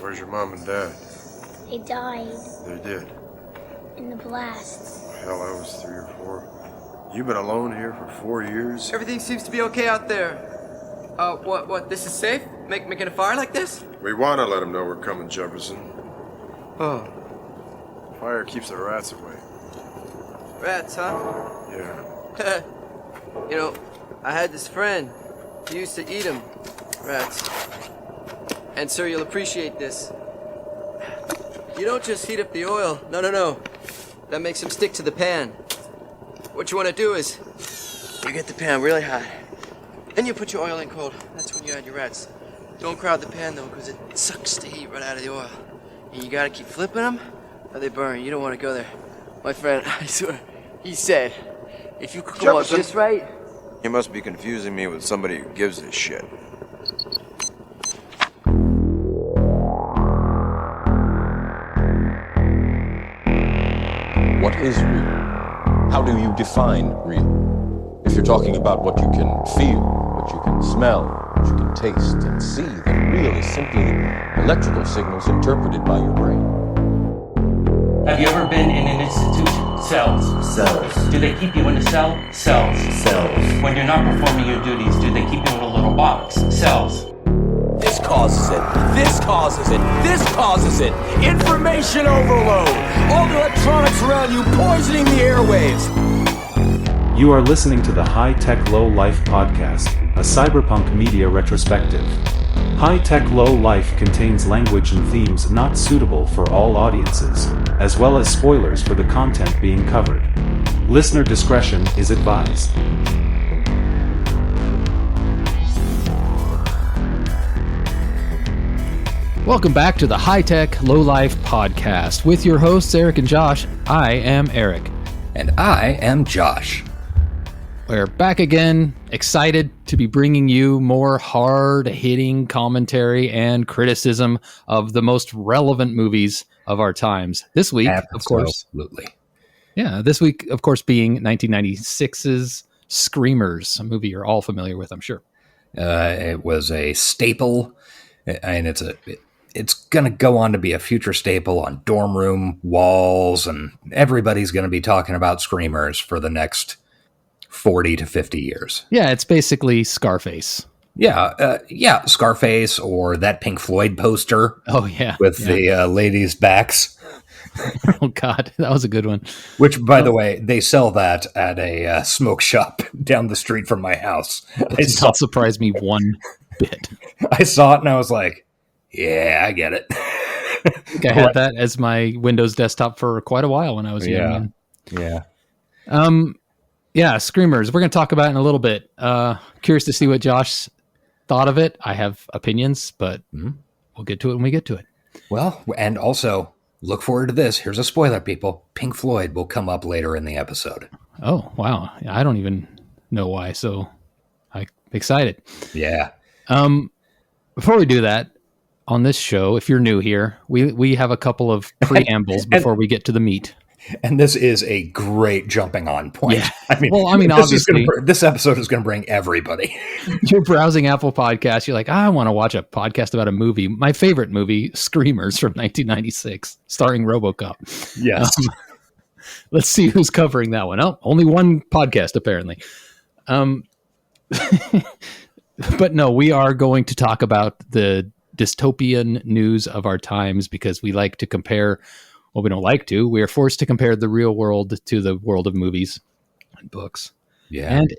Where's your mom and dad? They died. They did. In the blasts. Hell, I was 3 or 4. You've been alone here for 4 years? Everything seems to be okay out there. What, this is safe? Making a fire like this? We want to let them know we're coming, Jefferson. Oh. Fire keeps the rats away. Rats, huh? Yeah. You know, I had this friend. He used to eat them. Rats. And sir, you'll appreciate this. You don't just heat up the oil. No. That makes them stick to the pan. What you want to do is, you get the pan really hot. Then you put your oil in cold. That's when you add your rats. Don't crowd the pan, though, because it sucks the heat right out of the oil. And you gotta keep flipping them, or they burn. You don't want to go there. My friend, I swear, he said, if you cook them up just right... You must be confusing me with somebody who gives a shit. What is real? How do you define real? If you're talking about what you can feel, what you can smell, what you can taste and see, then real is simply electrical signals interpreted by your brain. Have you ever been in an institution? Cells. Cells. Do they keep you in a cell? Cells. Cells. When you're not performing your duties, do they keep you in a little box? Cells. This causes it. This causes it. This causes it. Information overload. All the electronics around you poisoning the airwaves. You are listening to the High Tech Low Life podcast, a cyberpunk media retrospective. High Tech Low Life contains language and themes not suitable for all audiences, as well as spoilers for the content being covered. Listener discretion is advised. Welcome back to the High Tech Low Life podcast with your hosts Eric and Josh. I am Eric. And I am Josh. We're back again, excited to be bringing you more hard-hitting commentary and criticism of the most relevant movies of our times. This week, of course. Absolutely. Yeah, this week, of course, being 1996's Screamers, a movie you're all familiar with, I'm sure. It was a staple, and it's going to go on to be a future staple on dorm room walls, and everybody's going to be talking about Screamers for the next 40 to 50 years. Yeah, it's basically Scarface. Yeah, Scarface or that Pink Floyd poster. Oh, yeah. With the ladies' backs. Oh, God, that was a good one. Which, by the way, they sell that at a smoke shop down the street from my house. That does not surprise me one bit. I saw it and I was like, yeah, I get it. I think I had that as my Windows desktop for quite a while when I was young. Yeah. Yeah, Screamers. We're going to talk about it in a little bit. Curious to see what Josh thought of it. I have opinions, but we'll get to it when we get to it. Well, and also, look forward to this. Here's a spoiler, people. Pink Floyd will come up later in the episode. Oh, wow. I don't even know why, so I'm excited. Yeah. Before we do that, on this show, if you're new here, we have a couple of preambles before we get to the meat. And this is a great jumping on point. Yeah. Obviously, this episode is going to bring everybody. You're browsing Apple Podcasts. You're like, I want to watch a podcast about a movie. My favorite movie, Screamers from 1996, starring RoboCop. Yes. Let's see who's covering that one. Oh, only one podcast, apparently. But no, we are going to talk about the dystopian news of our times because we like to compare. Well, we don't like to. We are forced to compare the real world to the world of movies and books. Yeah. And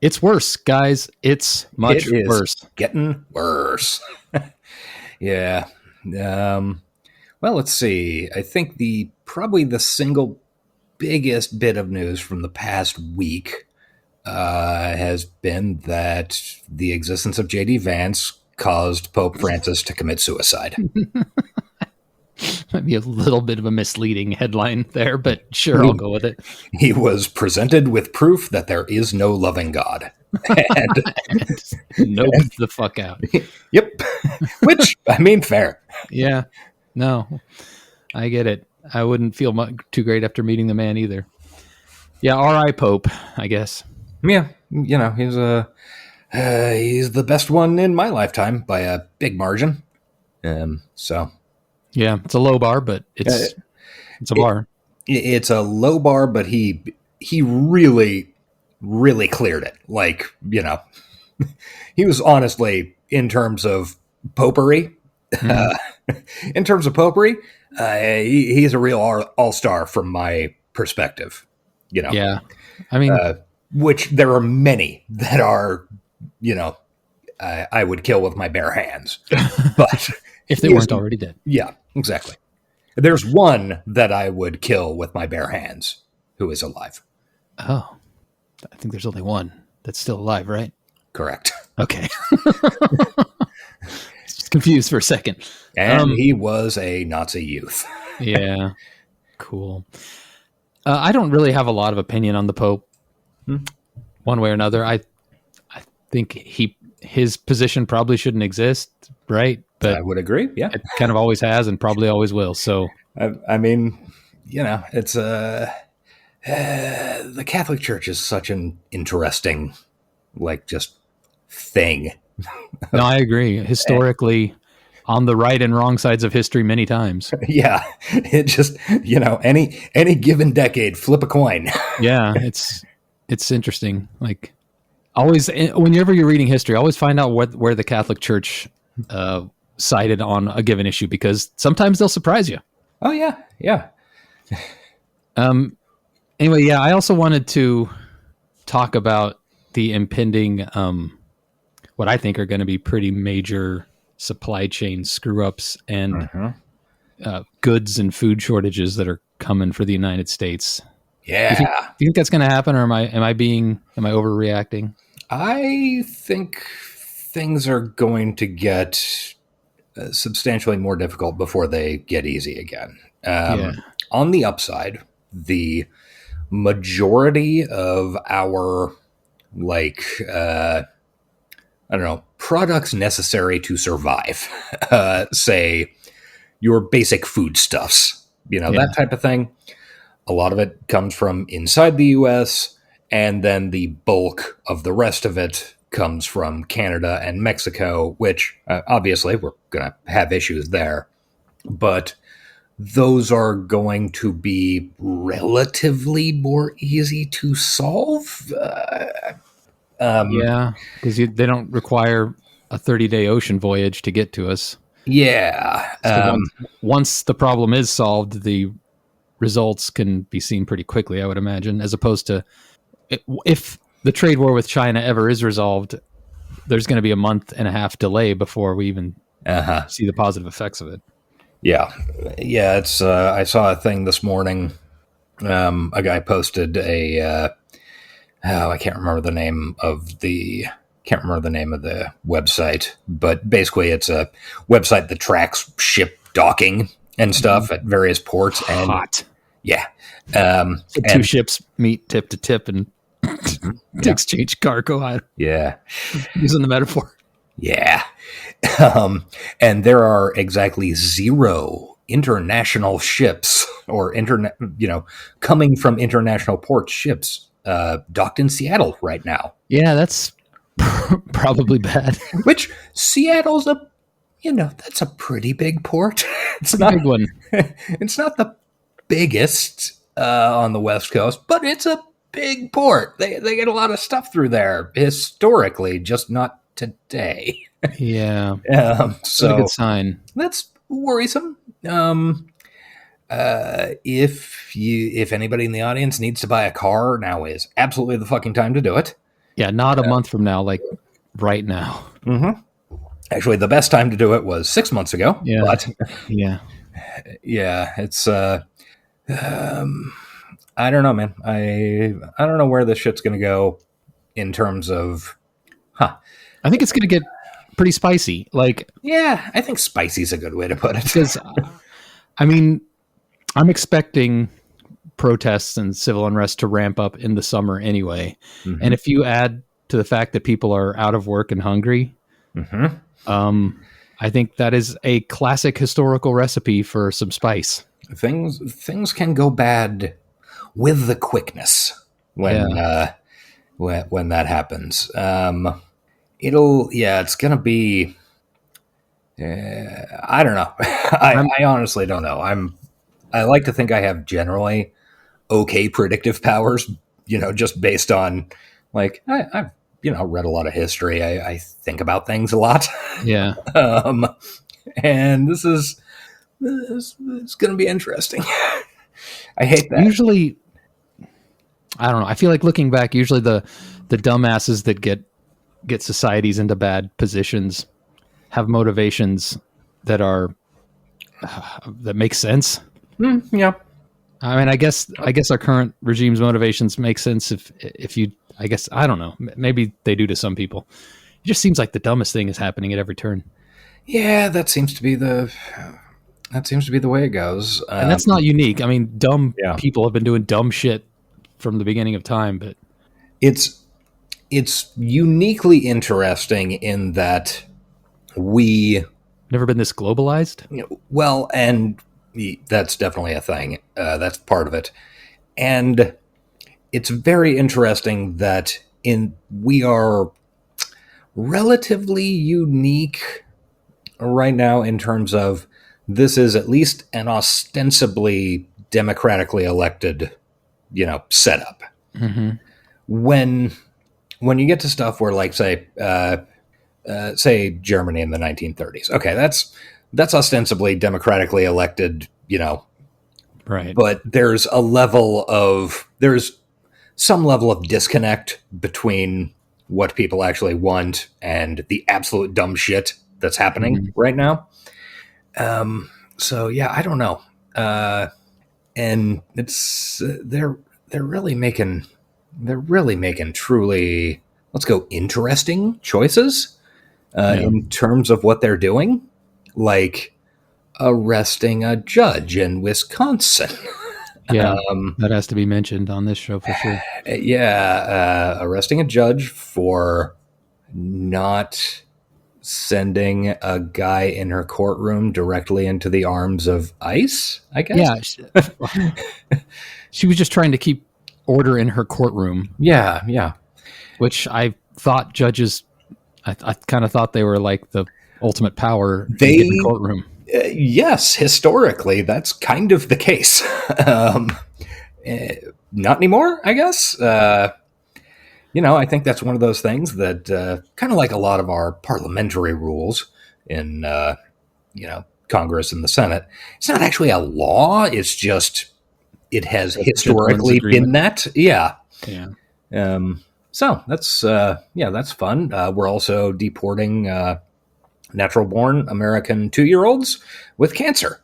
it's worse, guys. It's much worse. Getting worse. Yeah. Well, let's see. I think probably the single biggest bit of news from the past week has been that the existence of J.D. Vance caused Pope Francis to commit suicide. Might be a little bit of a misleading headline there, but sure, I'll go with it. He was presented with proof that there is no loving God. And nope, the fuck out. Yep. Which, I mean, fair. Yeah. No, I get it. I wouldn't feel too great after meeting the man either. Yeah, R.I. Pope, I guess. Yeah, he's the best one in my lifetime by a big margin. So Yeah, it's a low bar, but it's a bar. it's a low bar, but he really, really cleared it. Like, he was honestly, in terms of popery, in terms of popery, he's a real all-star from my perspective. Yeah, I mean, Which there are many that are, I would kill with my bare hands, but if they weren't already dead. Yeah, exactly. There's one that I would kill with my bare hands who is alive. Oh, I think there's only one that's still alive, right? Correct. Okay. Just confused for a second. And he was a Nazi youth. Yeah. Cool. I don't really have a lot of opinion on the Pope one way or another. I think his position probably shouldn't exist, right? But I would agree. Yeah. It kind of always has and probably always will. So, I mean, it's the Catholic Church is such an interesting, just thing. No, I agree. Historically, on the right and wrong sides of history many times. Yeah. It just, any given decade, flip a coin. Yeah. It's interesting. Like, always, whenever you're reading history, always find out where the Catholic Church sided on a given issue, because sometimes they'll surprise you. Oh, yeah. Yeah. Anyway, yeah, I also wanted to talk about the impending, what I think are going to be pretty major supply chain screw-ups and goods and food shortages that are coming for the United States. Yeah. Do you think that's going to happen, or am I overreacting? I think things are going to get substantially more difficult before they get easy again. On the upside, the majority of our, products necessary to survive, say your basic foodstuffs, that type of thing. A lot of it comes from inside the U.S., and then the bulk of the rest of it comes from Canada and Mexico, which obviously we're going to have issues there. But those are going to be relatively more easy to solve. Yeah, because they don't require a 30-day ocean voyage to get to us. Yeah. So once the problem is solved, the results can be seen pretty quickly, I would imagine, as opposed to if the trade war with China ever is resolved, there's going to be a month and a half delay before we even see the positive effects of it. Yeah. Yeah. It's, I saw a thing this morning. A guy posted I can't remember the name of the website, but basically it's a website that tracks ship docking and stuff at various ports. And hot. Yeah. So two ships meet tip to tip and to exchange cargo. Yeah. Using the metaphor. Yeah. And there are exactly 0 international ships or coming from international port ships docked in Seattle right now. Yeah, that's probably bad. Which Seattle's that's a pretty big port. It's not a big one. It's not the biggest on the West Coast, but it's a big port. They get a lot of stuff through there historically, just not today. Yeah. So that's a good sign. That's worrisome. If anybody in the audience needs to buy a car, now is absolutely the fucking time to do it. Yeah, not a month from now, like right now. Mm-hmm. Actually, the best time to do it was 6 months ago. Yeah. But yeah, it's I don't know, man. I don't know where this shit's gonna go in terms of I think it's gonna get pretty spicy. Yeah, I think spicy's a good way to put it. Because I'm expecting protests and civil unrest to ramp up in the summer anyway. Mm-hmm. And if you add to the fact that people are out of work and hungry, I think that is a classic historical recipe for some spice. Things can go bad with the quickness when that happens. It's gonna be I don't know. I honestly don't know. I like to think I have generally okay predictive powers, just based on like I've read a lot of history. I think about things a lot. Yeah. And this is going to be interesting. I hate that. Usually, I don't know. I feel like looking back, usually the dumbasses that get societies into bad positions have motivations that are that make sense. Yeah. I mean, I guess our current regime's motivations make sense if you. I guess I don't know. Maybe they do to some people. It just seems like the dumbest thing is happening at every turn. Yeah, that seems to be the way it goes. And that's not unique. I mean, dumb Yeah. people have been doing dumb shit from the beginning of time, but it's uniquely interesting in that we never been this globalized. Well, and that's definitely a thing. That's part of it. And it's very interesting that we are relatively unique right now in terms of this is at least an ostensibly democratically elected, setup. Mm-hmm. When you get to stuff where, like, say Germany in the 1930s, okay, that's ostensibly democratically elected, right? But there's some level of disconnect between what people actually want and the absolute dumb shit that's happening right now. So yeah, I don't know. And it's they're really making truly, let's go, interesting choices in terms of what they're doing, like arresting a judge in Wisconsin. Yeah, that has to be mentioned on this show for sure. Yeah, arresting a judge for not sending a guy in her courtroom directly into the arms of ICE, I guess. Yeah, she was just trying to keep order in her courtroom. Yeah. Which I thought judges, I kind of thought they were like the ultimate power in the courtroom. Yes, historically, that's kind of the case. Not anymore, I guess. I think that's one of those things that kind of like a lot of our parliamentary rules in, Congress and the Senate. It's not actually a law. It's just it has historically been that. Yeah. Yeah. So that's fun. We're also deporting natural-born American 2-year-olds with cancer.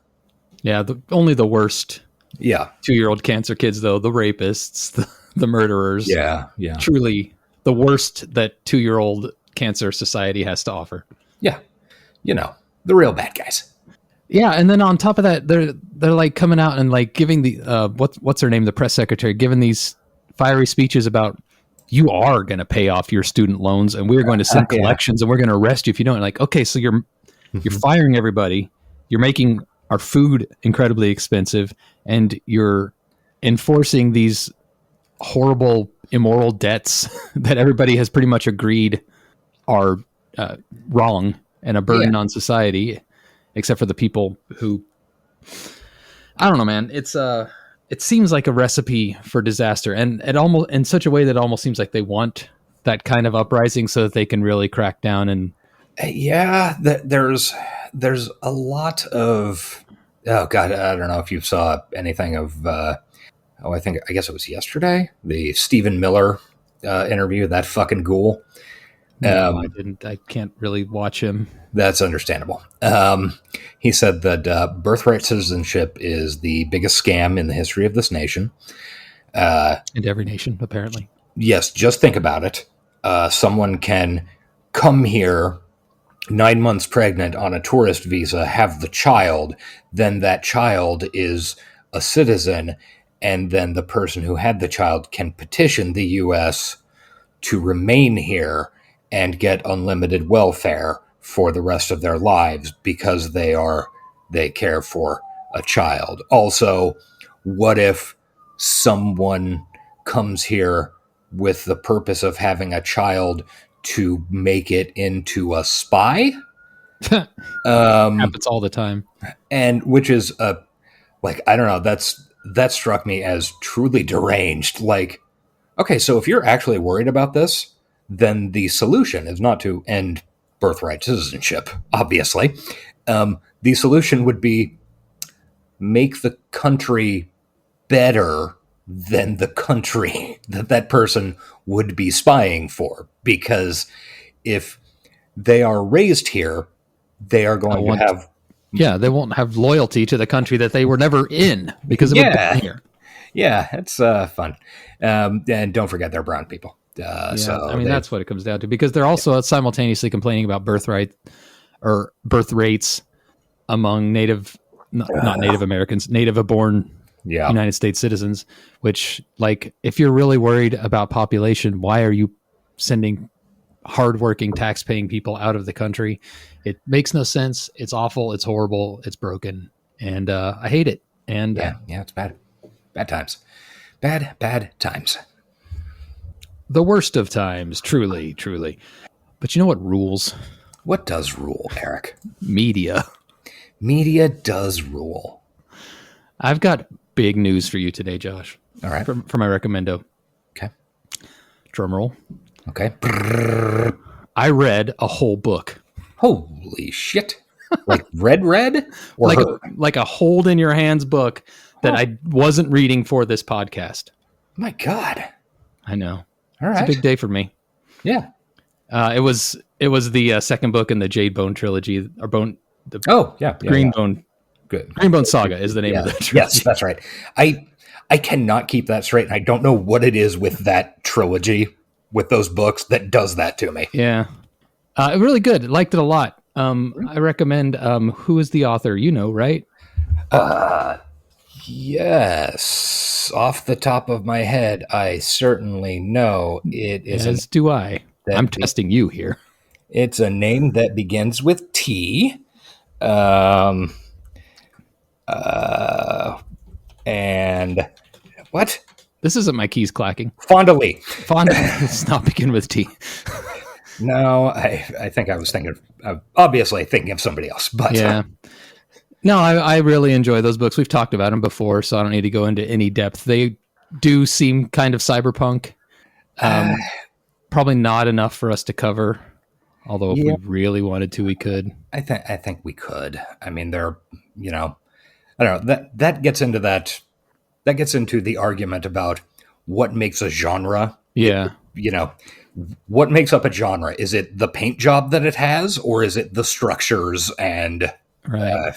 Yeah, only the worst. Yeah, 2-year-old cancer kids, though, the rapists, the murderers. Yeah. Truly the worst that 2-year-old cancer society has to offer. Yeah, the real bad guys. Yeah, and then on top of that, they're like coming out and like giving the what's her name, the press secretary, giving these fiery speeches about you are going to pay off your student loans, and we're going to send collections, and we're going to arrest you if you don't. Like, okay, so you're firing everybody, you're making our food incredibly expensive, and you're enforcing these horrible, immoral debts that everybody has pretty much agreed are wrong and a burden on society, except for the people who, I don't know, man. It seems like a recipe for disaster, and it almost in such a way that it almost seems like they want that kind of uprising so that they can really crack down. And there's a lot of, oh God, I don't know if you saw anything of, I guess it was yesterday, the Stephen Miller interview, that fucking ghoul. No, I didn't. I can't really watch him. That's understandable. He said that birthright citizenship is the biggest scam in the history of this nation. And every nation, apparently. Yes, just think about it. Someone can come here 9 months pregnant on a tourist visa, have the child, then that child is a citizen, and then the person who had the child can petition the U.S. to remain here and get unlimited welfare for the rest of their lives because they care for a child. Also, what if someone comes here with the purpose of having a child to make it into a spy? Happens all the time. And which is like, I don't know, that struck me as truly deranged. Like, okay, so if you're actually worried about this, then the solution is not to end birthright citizenship, obviously. The solution would be make the country better than the country that person would be spying for. Because if they are raised here, they are going to have... Yeah, they won't have loyalty to the country that they were never in because of here. Yeah, it's fun. And don't forget they're brown people. So I mean, that's what it comes down to, because they're also simultaneously complaining about birth rates among not Native Americans, native-born United States citizens, which, like, if you're really worried about population, why are you sending hardworking, tax-paying people out of the country? It makes no sense. It's awful. It's horrible. It's broken. And I hate it. And yeah, it's bad. Bad times. Bad times. The worst of times, truly. But you know what rules? What does rule, Eric? Media. Media does rule. I've got big news for you today, Josh. All right. For my recommendo. Okay. Drum roll. Okay. I read a whole book. Holy shit. Like red? Or like a hold in your hands book that I wasn't reading for this podcast. My God. I know. All right. It's a big day for me. Yeah. It was the second book in the Jade Bone trilogy, or Bone. Greenbone. Good. Greenbone Saga is the name of the trilogy. Yes, that's right. I cannot keep that straight, and I don't know what it is with that trilogy, with those books, that does that to me. Yeah. Really good. Liked it a lot. I recommend. Who is the author? You know, right? Yes. Off the top of my head, I certainly know it is. As do I. I'm testing you here. It's a name that begins with T. And what? This isn't my keys clacking. Fonda Lee. Does not begin with T. No, I think I was obviously thinking of somebody else. But yeah. No, I really enjoy those books. We've talked about them before, so I don't need to go into any depth. They do seem kind of cyberpunk. Probably not enough for us to cover. Although if we really wanted to, we could. I think we could. I mean, they're, I don't know, that gets into the argument about what makes a genre. Yeah. What makes up a genre? Is it the paint job that it has, or is it the structures and right?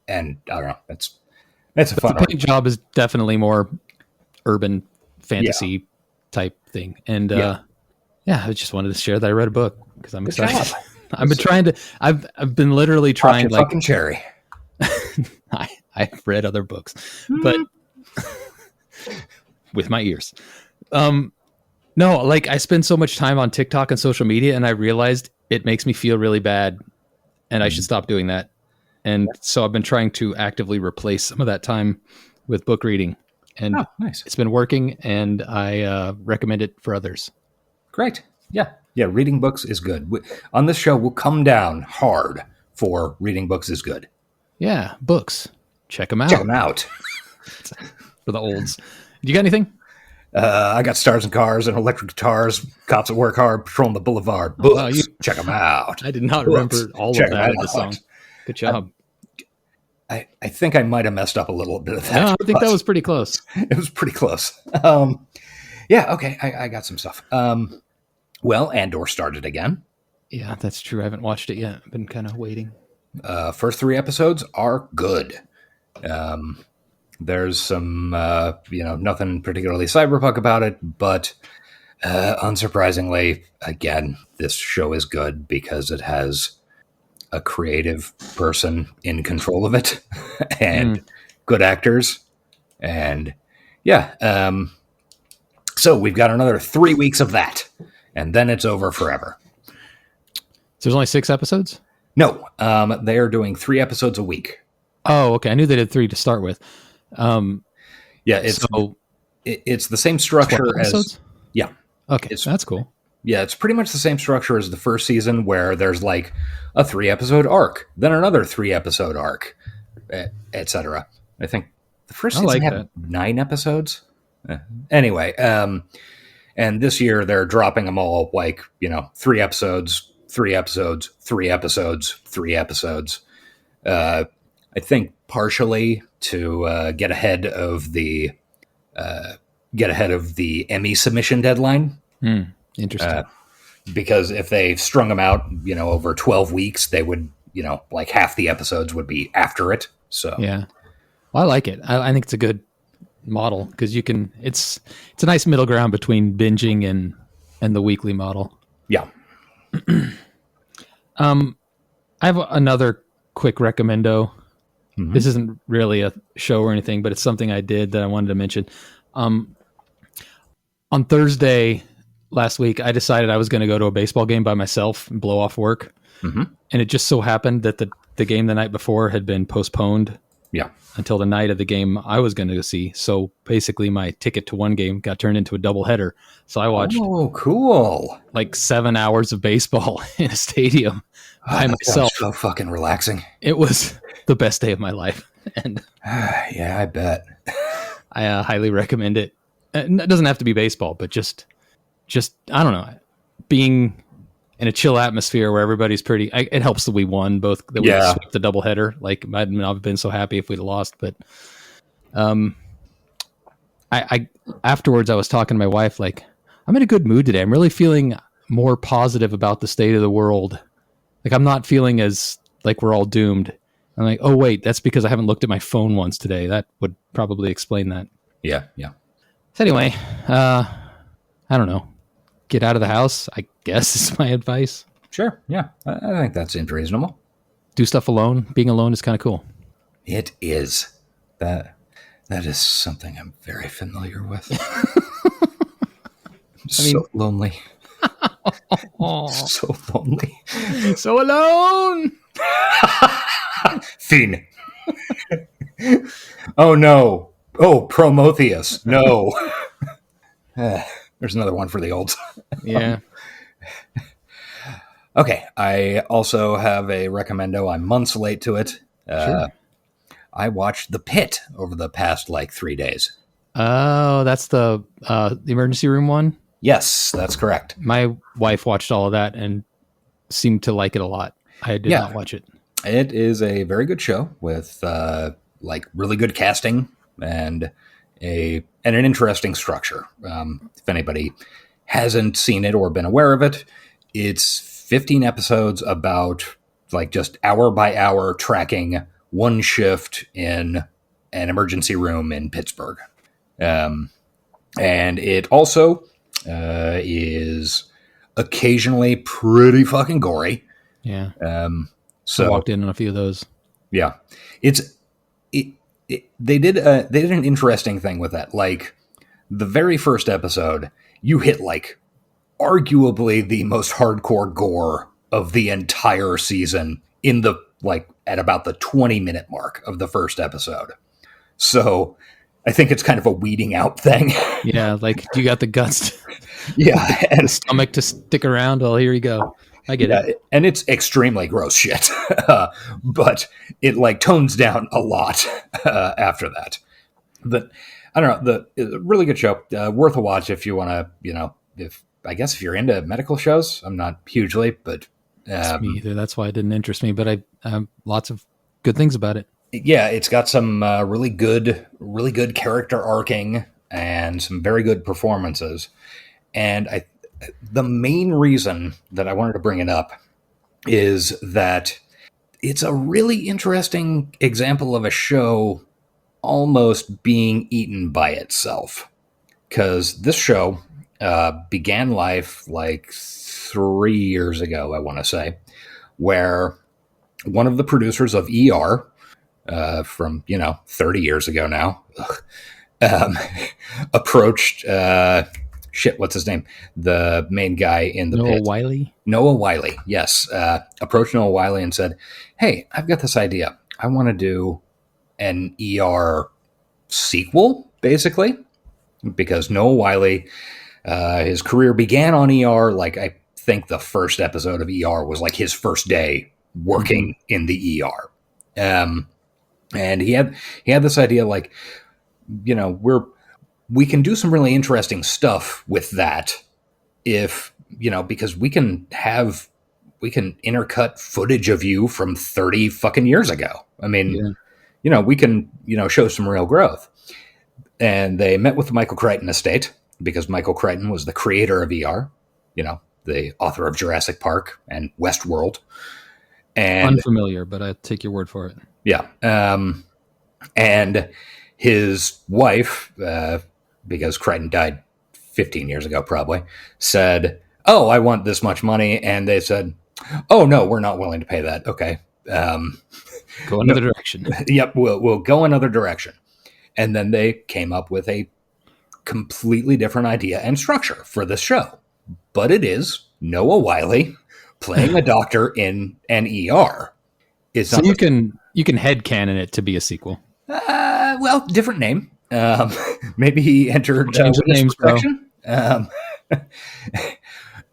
And I don't know. It's a fun. The paint job is definitely more urban fantasy type thing, and I just wanted to share that I read a book because I'm excited. I've been literally trying, like, fucking cherry. I've read other books, but with my ears. No, like, I spend so much time on TikTok and social media, and I realized it makes me feel really bad, and I should stop doing that. And so I've been trying to actively replace some of that time with book reading, and nice. It's been working, and I recommend it for others. Great. Yeah. Reading books is good. On this show, we'll come down hard for reading books is good. Yeah, books. Check them out. For the olds. You got anything? I got Stars and Cars and Electric Guitars, Cops that Work Hard, Patrolling the Boulevard. Books. Check them out. I did not remember all of that in the song. Good job. I think I might have messed up a little bit of that. No, I think that was pretty close. It was pretty close. Okay, I got some stuff. Well, Andor started again. Yeah, that's true. I haven't watched it yet. I've been kind of waiting. First 3 episodes are good. There's some, nothing particularly cyberpunk about it, but unsurprisingly, again, this show is good because it has a creative person in control of it and good actors. And so we've got another 3 weeks of that, and then it's over forever. So there's only 6 episodes? No, they are doing 3 episodes a week. Oh, okay. I knew they did 3 to start with. It's the same structure as. Yeah. Okay, that's cool. Yeah, it's pretty much the same structure as the first season, where there's like a 3-episode arc, then another 3-episode arc, etc. I think the first I season like had that. 9 episodes. Anyway, and this year they're dropping them all like, 3 episodes, 3 episodes, 3 episodes, 3 episodes. I think partially to get ahead of the Emmy submission deadline. Interesting. Because if they strung them out, over 12 weeks, they would, like half the episodes would be after it. So Yeah. Well, I like it. I think it's a good model because it's a nice middle ground between binging and the weekly model. yeah. I have another quick recommendo. Mm-hmm. This isn't really a show or anything, but it's something I did that I wanted to mention. On Thursday last week, I decided I was going to go to a baseball game by myself and blow off work. Mm-hmm. And it just so happened that the game the night before had been postponed Yeah. until the night of the game I was going to go see. So basically my ticket to one game got turned into a doubleheader. So I watched Oh, cool. like 7 hours of baseball in a stadium by That myself. sounds so fucking relaxing. It was the best day of my life. And Yeah, I bet. I highly recommend it. And it doesn't have to be baseball, but just I don't know, being in a chill atmosphere where everybody's pretty. It helps that we won both. That we swept the doubleheader. Like I'd not have been so happy if we'd lost, but I afterwards I was talking to my wife like, I'm in a good mood today. I'm really feeling more positive about the state of the world. Like I'm not feeling as like we're all doomed. I'm like, oh wait, that's because I haven't looked at my phone once today. That would probably explain that. Yeah. So anyway, I don't know. Get out of the house, I guess is my advice. Sure. Yeah. I think that seems reasonable. Do stuff alone. Being alone is kind of cool. It is. That is something I'm very familiar with. So lonely. So lonely. So alone. Fiend. Oh no. Oh, Prometheus. No. There's another one for the olds. Yeah. Okay. I also have a recommendo. I'm months late to it. Sure. I watched The Pit over the past 3 days. Oh, that's the emergency room one. Yes, that's correct. My wife watched all of that and seemed to like it a lot. I did not watch it. It is a very good show with really good casting and an interesting structure. If anybody hasn't seen it or been aware of it, it's 15 episodes about just hour by hour tracking one shift in an emergency room in Pittsburgh. And it also is occasionally pretty fucking gory. Yeah. So I walked in on a few of those. Yeah, they did an interesting thing with that. Like the very first episode, you hit arguably the most hardcore gore of the entire season in the at about the 20-minute mark of the first episode. So I think it's kind of a weeding out thing. Yeah, you got the guts. Yeah, and the stomach to stick around. Well, here you go. I get it. And it's extremely gross shit. But it tones down a lot after that. But I don't know, the really good show. Worth a watch if you want to, if you're into medical shows. I'm not hugely, but me either. That's why it didn't interest me, but I have lots of good things about it. Yeah, it's got some really good character arcing and some very good performances. And the main reason that I wanted to bring it up is that it's a really interesting example of a show almost being eaten by itself. Because this show began life 3 years ago, I want to say, where one of the producers of ER, from 30 years ago now, approached what's his name? The main guy in the Noah Pit. Wiley? Noah Wiley, yes. Approached Noah Wiley and said, hey, I've got this idea. I want to do an ER sequel, basically, because Noah Wiley His career began on ER. Like, I think the first episode of ER was like his first day working in the ER. And he had this idea, like, you know, we can do some really interesting stuff with that if, you know, because we can intercut footage of you from 30 fucking years ago. I mean, you know, we can, you know, show some real growth. And they met with the Michael Crichton estate because Michael Crichton was the creator of ER, you know, the author of Jurassic Park and Westworld. And unfamiliar, but I take your word for it. Yeah. And his wife, because Crichton died 15 years ago, probably, said, "Oh, I want this much money." And they said, "Oh, no, we're not willing to pay that." Okay. Go another direction. Yep. We'll go another direction. And then they came up with a completely different idea and structure for this show. But it is Noah Wyle playing a doctor in an ER. It's so you can headcanon it to be a sequel. Well, different name. Maybe he entered Change the names, protection.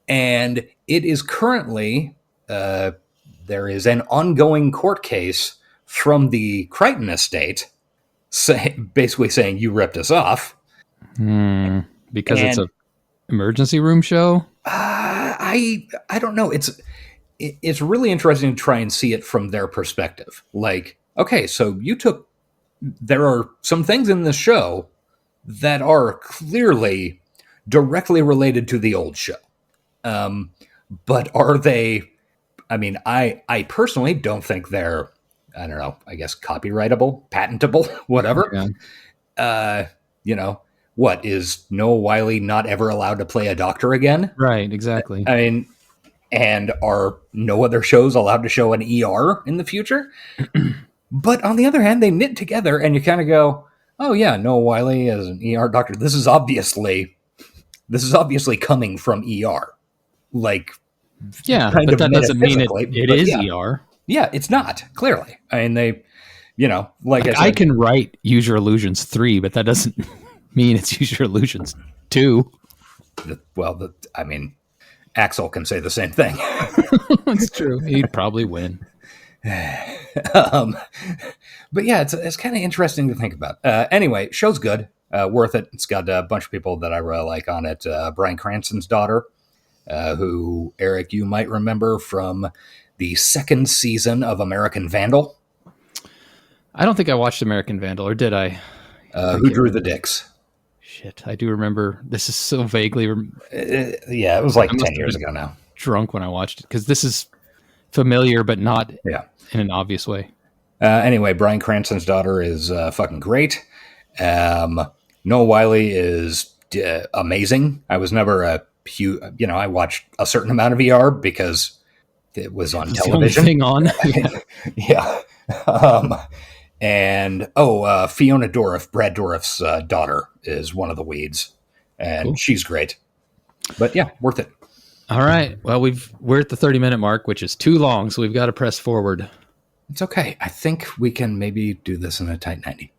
And it is currently there is an ongoing court case from the Crichton estate, basically saying you ripped us off because it's a emergency room show. I don't know. It's really interesting to try and see it from their perspective. Like, okay, so there are some things in this show that are clearly directly related to the old show. But are they, I mean, I personally don't think they're, I don't know, I guess copyrightable, patentable, whatever. Yeah. You know, what, is Noah Wyle not ever allowed to play a doctor again? Right, exactly. I mean, and are no other shows allowed to show an ER in the future? But on the other hand, they knit together and you kind of go, oh yeah, Noah Wyle as an ER doctor. This is obviously coming from ER. Like, yeah, but that doesn't mean it is ER. Yeah, it's not, clearly. I mean, they, you know, like I said, I can write Use Your Illusions 3, but that doesn't mean it's Use Your Illusions 2. I mean, Axel can say the same thing. It's true. He'd probably win. But yeah, it's kind of interesting to think about. Anyway, show's good, worth it. It's got a bunch of people that I really like on it. Bryan Cranston's daughter, who, Eric, you might remember from the second season of American Vandal. I don't think I watched American Vandal, or did I? Who drew the dicks? Shit, I do remember. This is so vaguely. Yeah, it was like 10 years ago now. Drunk when I watched it, because this is familiar, but not in an obvious way. Anyway, Bryan Cranston's daughter is fucking great. Noah Wyle is amazing. I was never a huge, you know, I watched a certain amount of ER because it was on television. Thing on. Yeah. And Fiona Dourif, Brad Dourif's daughter, is one of the leads, and she's great. But yeah, worth it. All right. Well, we're at the 30-minute mark, which is too long, so we've got to press forward. It's okay. I think we can maybe do this in a tight 90.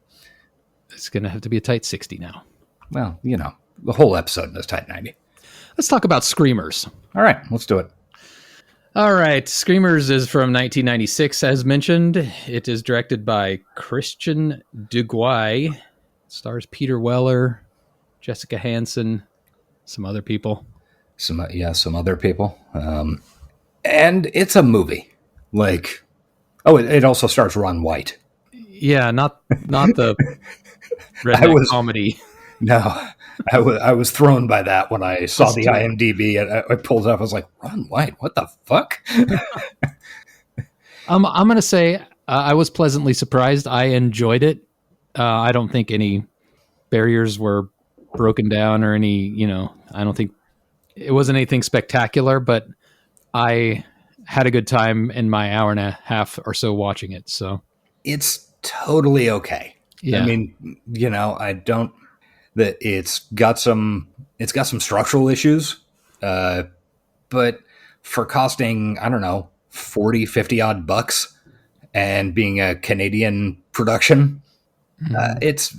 It's going to have to be a tight 60 now. Well, you know, the whole episode is tight 90. Let's talk about Screamers. All right, let's do it. All right. Screamers is from 1996, as mentioned. It is directed by Christian Duguay. Stars Peter Weller, Jessica Hansen, some other people. Some other people. And it's a movie. Like, it also stars Ron White. Yeah, not the redneck comedy. No, I was thrown by that when I saw the IMDb and I pulled it up. I was like, Ron White, what the fuck? I'm going to say I was pleasantly surprised. I enjoyed it. I don't think any barriers were broken down or any, you know, I don't think it wasn't anything spectacular, but I had a good time in my hour and a half or so watching it. So it's totally okay. Yeah. I mean, you know, it's got some structural issues, but for costing, I don't know, 40, 50 odd bucks and being a Canadian production, it's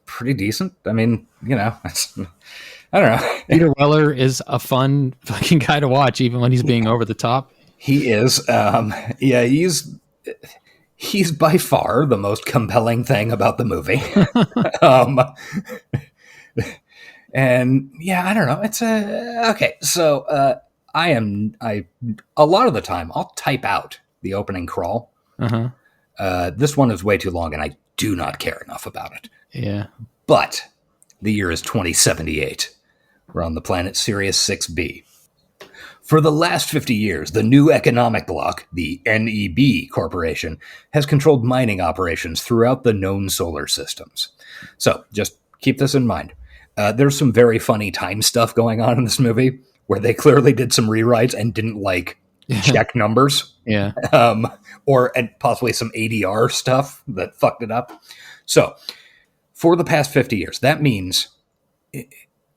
pretty decent. I mean, you know, I don't know. Peter Weller is a fun fucking guy to watch, even when he's being over the top. He is. Yeah, he's by far the most compelling thing about the movie. And yeah, I don't know. It's okay. So I a lot of the time I'll type out the opening crawl. This one is way too long, and I do not care enough about it. Yeah. But the year is 2078. We're on the planet Sirius 6B. For the last 50 years, the new economic bloc, the NEB Corporation, has controlled mining operations throughout the known solar systems. So just keep this in mind. There's some very funny time stuff going on in this movie where they clearly did some rewrites and didn't check numbers. Yeah. And possibly some ADR stuff that fucked it up. So for the past 50 years, that means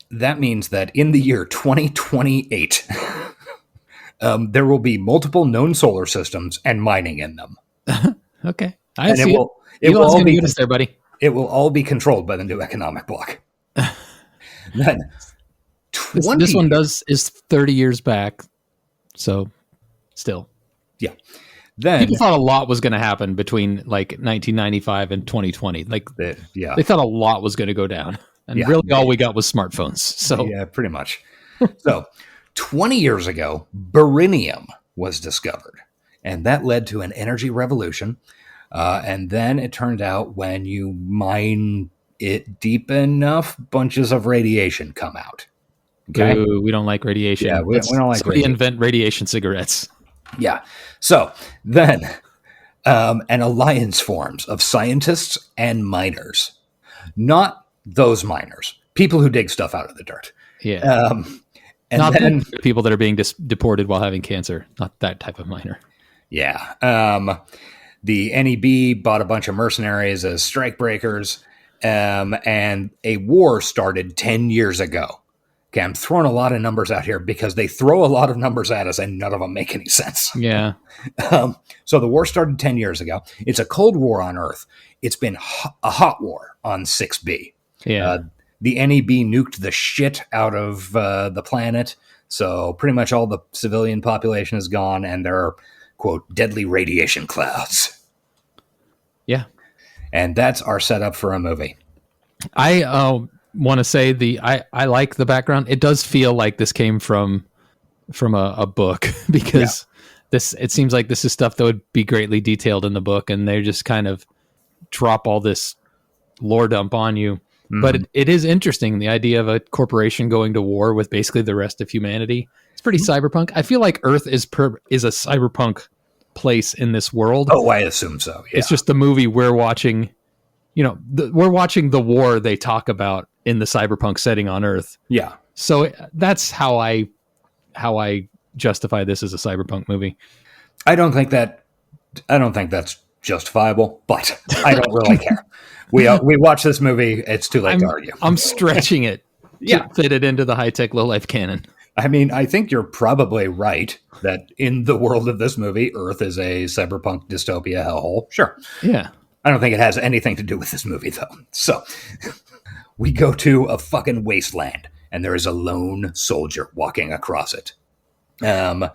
that in the year 2028, there will be multiple known solar systems and mining in them. Okay. It will all be controlled by the new economic bloc. Then this one is 30 years back. So still. Yeah. Then people thought a lot was going to happen between 1995 and 2020. They thought a lot was going to go down. And really all we got was smartphones. So yeah, pretty much. So 20 years ago, beryllium was discovered, and that led to an energy revolution. And then it turned out when you mine it deep enough, bunches of radiation come out. Okay, ooh, we don't like radiation. Yeah, we don't like radiation. Invent radiation cigarettes. Yeah. So then an alliance forms of scientists and miners. Not those miners. People who dig stuff out of the dirt. Yeah. And not then the people that are being deported while having cancer. Not that type of miner. Yeah. The NEB bought a bunch of mercenaries as strikebreakers, and a war started 10 years ago. Okay, I'm throwing a lot of numbers out here because they throw a lot of numbers at us and none of them make any sense. Yeah. So the war started 10 years ago. It's a Cold War on Earth. It's been a hot war on 6B. Yeah. The NEB nuked the shit out of the planet. So pretty much all the civilian population is gone, and there are, quote, deadly radiation clouds. Yeah. And that's our setup for a movie. I want to say I like the background. It does feel like this came from a book because it seems like this is stuff that would be greatly detailed in the book, and they just kind of drop all this lore dump on you. Mm-hmm. But it is interesting, the idea of a corporation going to war with basically the rest of humanity. It's pretty cyberpunk. I feel like Earth is a cyberpunk place in this world. Oh, I assume so. Yeah. It's just the movie we're watching. We're watching the war they talk about in the cyberpunk setting on Earth. Yeah. So that's how I justify this as a cyberpunk movie. I don't think that's justifiable, but I don't really care. We watch this movie. It's too late to argue. I'm stretching it to fit it into the high-tech low-life canon. I mean, I think you're probably right that in the world of this movie, Earth is a cyberpunk dystopia hellhole. Sure. Yeah. I don't think it has anything to do with this movie, though. So we go to a fucking wasteland, and there is a lone soldier walking across it. And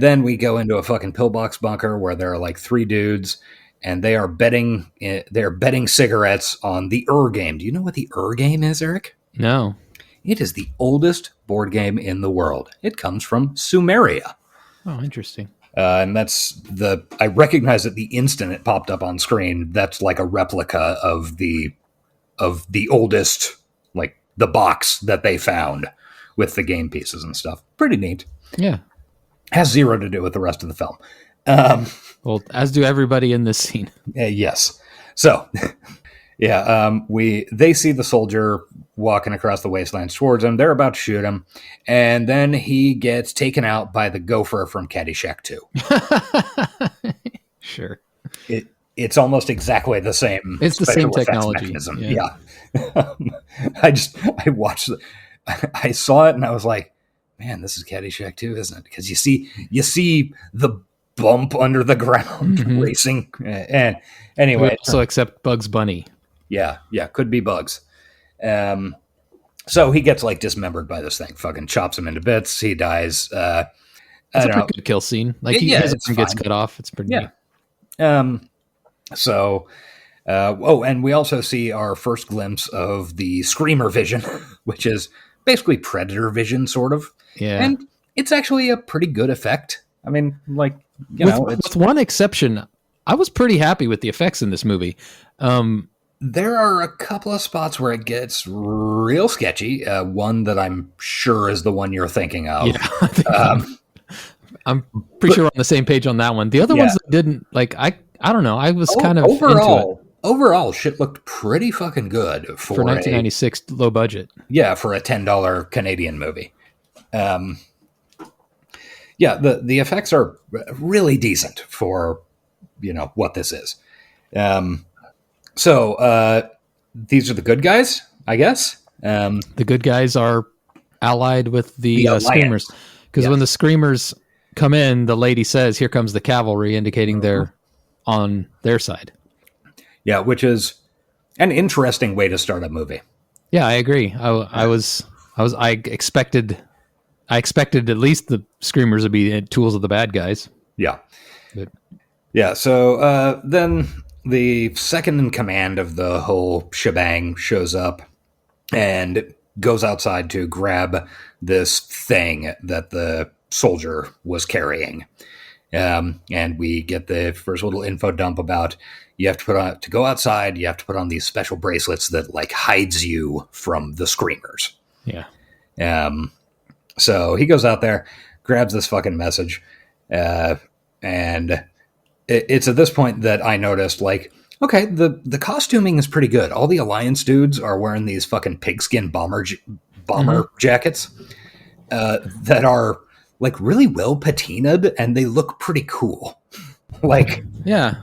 then we go into a fucking pillbox bunker where there are like three dudes, and they are betting cigarettes on the game. Do you know what the game is, Eric? No. It is the oldest board game in the world. It comes from Sumeria. Oh, interesting. And I recognize that the instant it popped up on screen, that's like a replica of the oldest, like the box that they found with the game pieces and stuff. Pretty neat. Yeah. Has zero to do with the rest of the film. Well, as do everybody in this scene. Yes. So, they see the soldier walking across the wastelands towards him. They're about to shoot him. And then he gets taken out by the gopher from Caddyshack 2. Sure. It's almost exactly the same. It's the same technology. Mechanism. Yeah. I watched it. I saw it and I was like, man, this is Caddyshack 2, isn't it? Because you see the bump under the ground racing. And anyway. So except Bugs Bunny. Yeah, could be Bugs. So he gets like dismembered by this thing, fucking chops him into bits. He dies. I It's a don't know. pretty good kill scene. Like his it's arm gets fine. cut off. It's pretty neat. So, and we also see our first glimpse of the Screamer vision, which is basically Predator vision, sort of. Yeah. And it's actually a pretty good effect. I mean, like, with one exception, I was pretty happy with the effects in this movie. There are a couple of spots where it gets real sketchy. One that I'm sure is the one you're thinking of. Yeah, I'm pretty sure we're on the same page on that one. The other ones that didn't, like, I don't know. I was kind of into it. Overall, shit looked pretty fucking good for 1996 low budget. Yeah, for a $10 Canadian movie. The effects are really decent for, what this is. So these are the good guys, I guess. The good guys are allied with the Screamers. Because when the Screamers come in, the lady says, "Here comes the cavalry," indicating they're on their side. Yeah, which is an interesting way to start a movie. Yeah, I agree. I expected at least the Screamers would be tools of the bad guys. Yeah. So then the second in command of the whole shebang shows up and goes outside to grab this thing that the soldier was carrying. And we get the first little info dump about you have to go outside, you have to put on these special bracelets that like hides you from the Screamers. Yeah. So he goes out there, grabs this fucking message, and it's at this point that I noticed, like, okay, the costuming is pretty good. All the Alliance dudes are wearing these fucking pigskin bomber jackets that are like really well patinaed, and they look pretty cool. Like, yeah,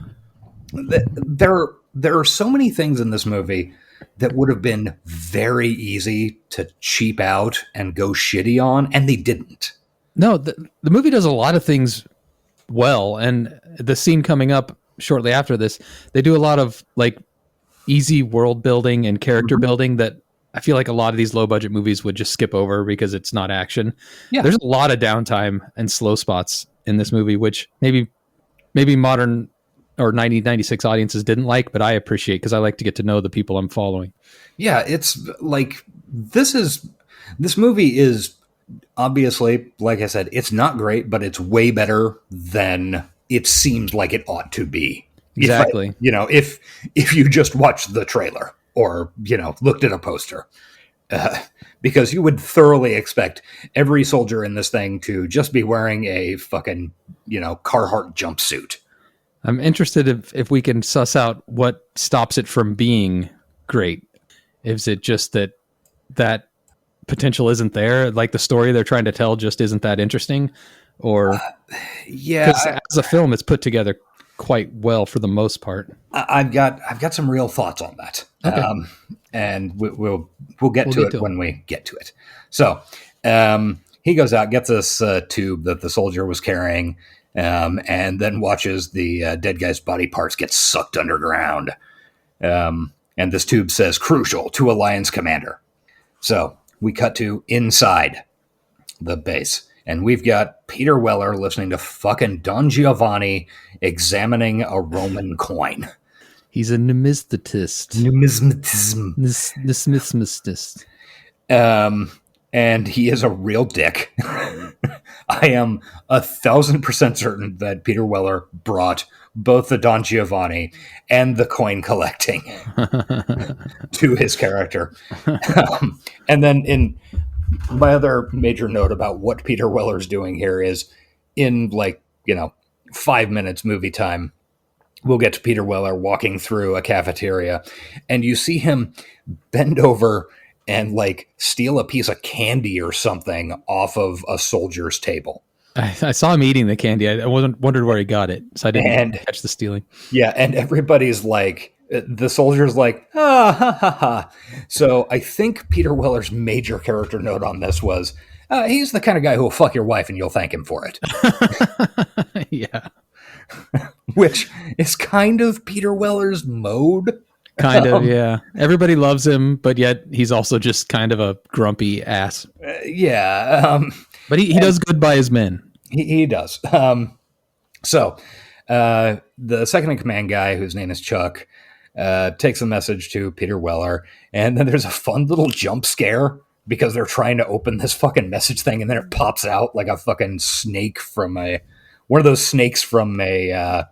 there are so many things in this movie that would have been very easy to cheap out and go shitty on, and they didn't. No, the movie does a lot of things well, and the scene coming up shortly after this, they do a lot of like easy world building and character building that I feel like a lot of these low budget movies would just skip over because it's not action. Yeah. There's a lot of downtime and slow spots in this movie, which maybe modern or 1996 audiences didn't like, but I appreciate because I like to get to know the people I'm following. Yeah, it's like this movie is obviously, like I said, it's not great, but it's way better than it seems like it ought to be. Exactly. If you just watched the trailer or, looked at a poster, because you would thoroughly expect every soldier in this thing to just be wearing a fucking, Carhartt jumpsuit. I'm interested if we can suss out what stops it from being great. Is it just that potential isn't there? Like the story they're trying to tell just isn't that interesting? Or because as a film, it's put together quite well for the most part. I've got some real thoughts on that. Okay. And we'll get to it when we get to it. So he goes out, gets this tube that the soldier was carrying, and then watches the dead guy's body parts get sucked underground. And this tube says "Crucial to Alliance Commander." So we cut to inside the base, and we've got Peter Weller listening to fucking Don Giovanni examining a Roman coin. He's a numismatist. Numismatist. And he is a real dick. I am 1,000% certain that Peter Weller brought both the Don Giovanni and the coin collecting to his character. And then in my other major note about what Peter Weller's doing here is in 5 minutes movie time, we'll get to Peter Weller walking through a cafeteria, and you see him bend over and steal a piece of candy or something off of a soldier's table. I saw him eating the candy. I wondered where he got it, so I didn't catch the stealing. Yeah, and everybody's the soldier's ha ha ha. So I think Peter Weller's major character note on this was, he's the kind of guy who will fuck your wife and you'll thank him for it. Yeah. Which is kind of Peter Weller's mode. Kind of, yeah. Everybody loves him, but yet he's also just kind of a grumpy ass. Yeah. But he does good by his men. He does. So the second in command guy, whose name is Chuck, takes a message to Peter Weller, and then there's a fun little jump scare because they're trying to open this fucking message thing, and then it pops out like a fucking snake from one of those snakes from a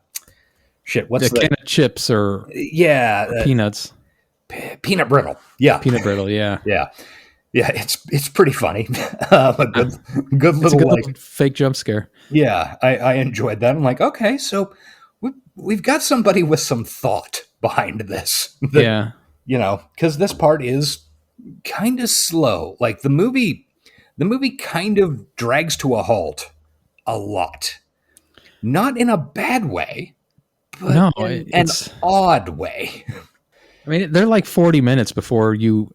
shit. What's the can of chips or peanuts? Peanut brittle. Yeah, peanut brittle. Yeah, yeah. It's pretty funny. A good little fake jump scare. Yeah, I enjoyed that. I'm like, okay, so we've got somebody with some thought behind this. Yeah, because this part is kind of slow. Like the movie kind of drags to a halt a lot, not in a bad way, but in an odd way. I mean, they're like 40 minutes before you.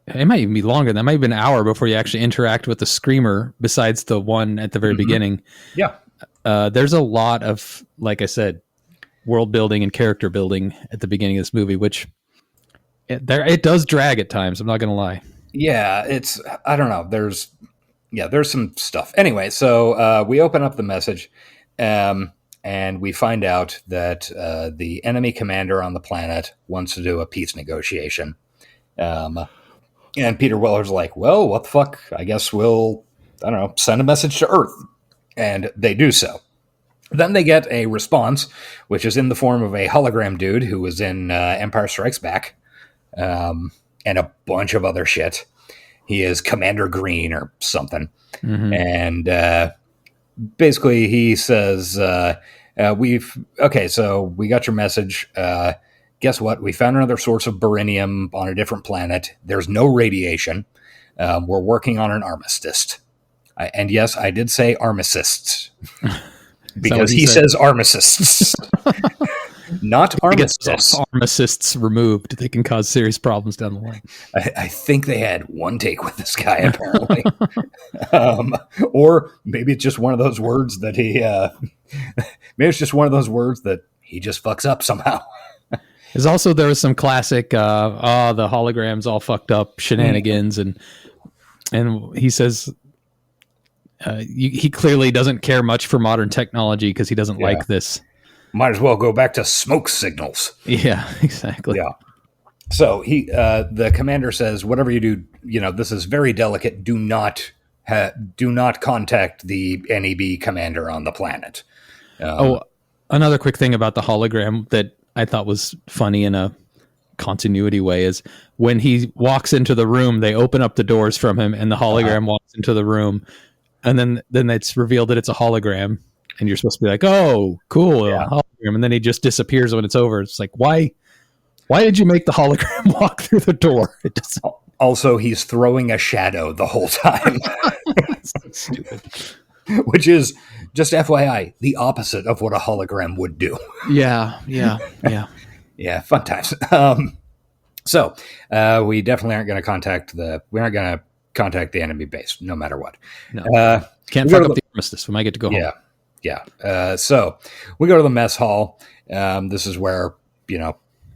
It might even be longer. That might have been an hour before you actually interact with the screamer. Besides the one at the very beginning. Yeah, there's a lot of, like I said, world building and character building at the beginning of this movie, which it does drag at times. I'm not going to lie. Yeah, I don't know. There's some stuff. Anyway, so we open up the message, and we find out that the enemy commander on the planet wants to do a peace negotiation. And Peter Weller's like, well, what the fuck? I guess we'll, send a message to Earth. And they do so. Then they get a response, which is in the form of a hologram dude who was in Empire Strikes Back, and a bunch of other shit. He is Commander Green or something. Mm-hmm. And basically he says, so we got your message. Guess what? We found another source of beryllium on a different planet. There's no radiation. We're working on an armistice. And yes, I did say armistice because he says armistice, not armistice. Armistices removed. They can cause serious problems down the line. I think they had one take with this guy, apparently. Or maybe it's just one of those words that maybe it's just one of those words that he just fucks up somehow. There was some classic, the holograms all fucked up shenanigans, and he says he clearly doesn't care much for modern technology because he doesn't like this. Might as well go back to smoke signals. Yeah, exactly. Yeah. So the commander says, whatever you do, this is very delicate. Do not contact the NEB commander on the planet. Another quick thing about the hologram that I thought was funny in a continuity way is when he walks into the room, they open up the doors from him and the hologram walks into the room, and then it's revealed that it's a hologram, and you're supposed to be like, oh, cool, hologram, and then he just disappears when it's over. It's like, why did you make the hologram walk through the door? It doesn't. Also, he's throwing a shadow the whole time. That's so stupid. Which is, just FYI, the opposite of what a hologram would do. Yeah. Yeah, fun times. So we definitely aren't going to contact the enemy base, no matter what. No. Can't fuck up the armistice. We might get to go home. Yeah. So we go to the mess hall. This is where,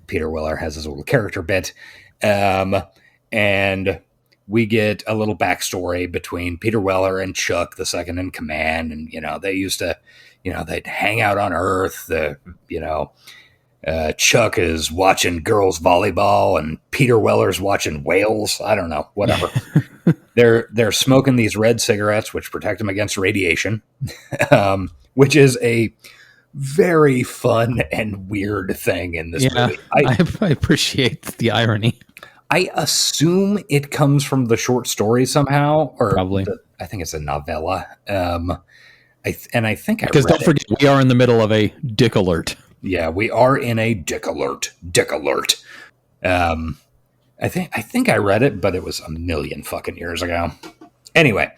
Peter Weller has his little character bit. And we get a little backstory between Peter Weller and Chuck, the second in command. And, they used to, they'd hang out on Earth. Chuck is watching girls volleyball and Peter Weller's watching whales. I don't know, whatever. They're smoking these red cigarettes, which protect them against radiation, which is a very fun and weird thing in this movie. I appreciate the irony. I assume it comes from the short story somehow, or probably. I think it's a novella. I think because don't forget, we are in the middle of a dick alert. Yeah, we are in a dick alert. Dick alert. I think I read it, but it was a million fucking years ago. Anyway,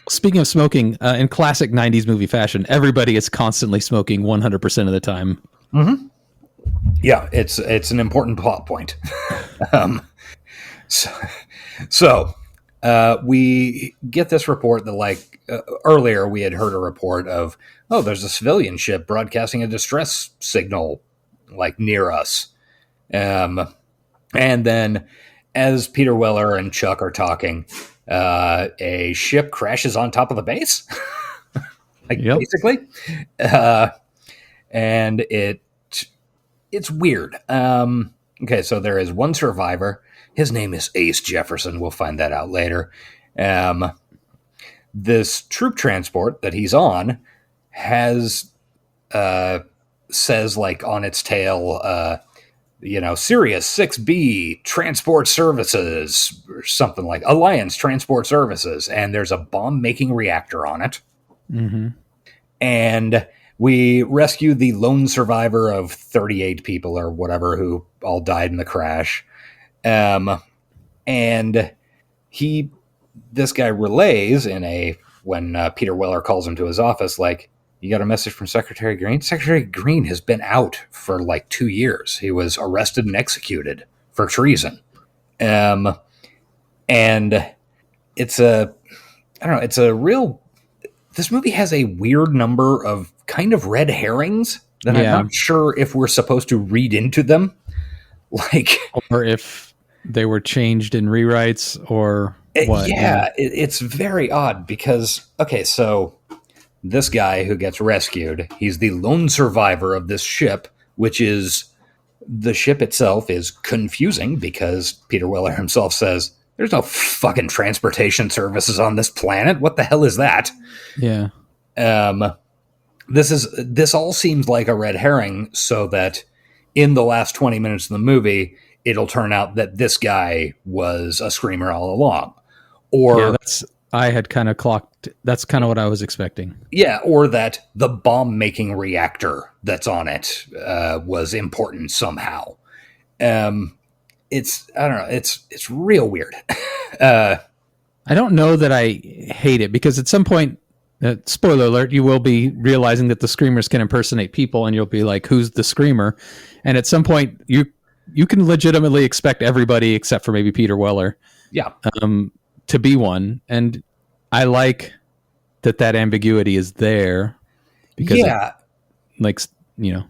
speaking of smoking, in classic '90s movie fashion, everybody is constantly smoking 100% of the time. Mm-hmm. Yeah, it's an important plot point. So we get this report that earlier we had heard a report of, there's a civilian ship broadcasting a distress signal near us. And then, as Peter Weller and Chuck are talking, a ship crashes on top of the base, basically, and it's weird. Okay, so there is one survivor. His name is Ace Jefferson. We'll find that out later. This troop transport that he's on has says like on its tail, Sirius 6B Transport Services, or something like Alliance Transport Services, and there's a bomb-making reactor on it. Mm-hmm. And we rescue the lone survivor of 38 people or whatever who all died in the crash. And this guy relays when Peter Weller calls him to his office, like, you got a message from Secretary Green? Secretary Green has been out for like 2 years. He was arrested and executed for treason. And this movie has a weird number of kind of red herrings that I'm not sure if we're supposed to read into them. Like, or if they were changed in rewrites or what. It's very odd because, okay, so this guy who gets rescued, he's the lone survivor of this ship, which is, the ship itself is confusing because Peter Weller himself says, there's no fucking transportation services on this planet. What the hell is that? Yeah. This all seems like a red herring so that in the last 20 minutes of the movie, it'll turn out that this guy was a screamer all along. Or I had kind of clocked. That's kind of what I was expecting. Yeah, or that the bomb-making reactor that's on it was important somehow. It's real weird. I don't know that I hate it because at some point, spoiler alert, you will be realizing that the screamers can impersonate people, and you'll be like, "Who's the screamer?" And at some point, you can legitimately expect everybody except for maybe Peter Weller, to be one, and I like that ambiguity is there because you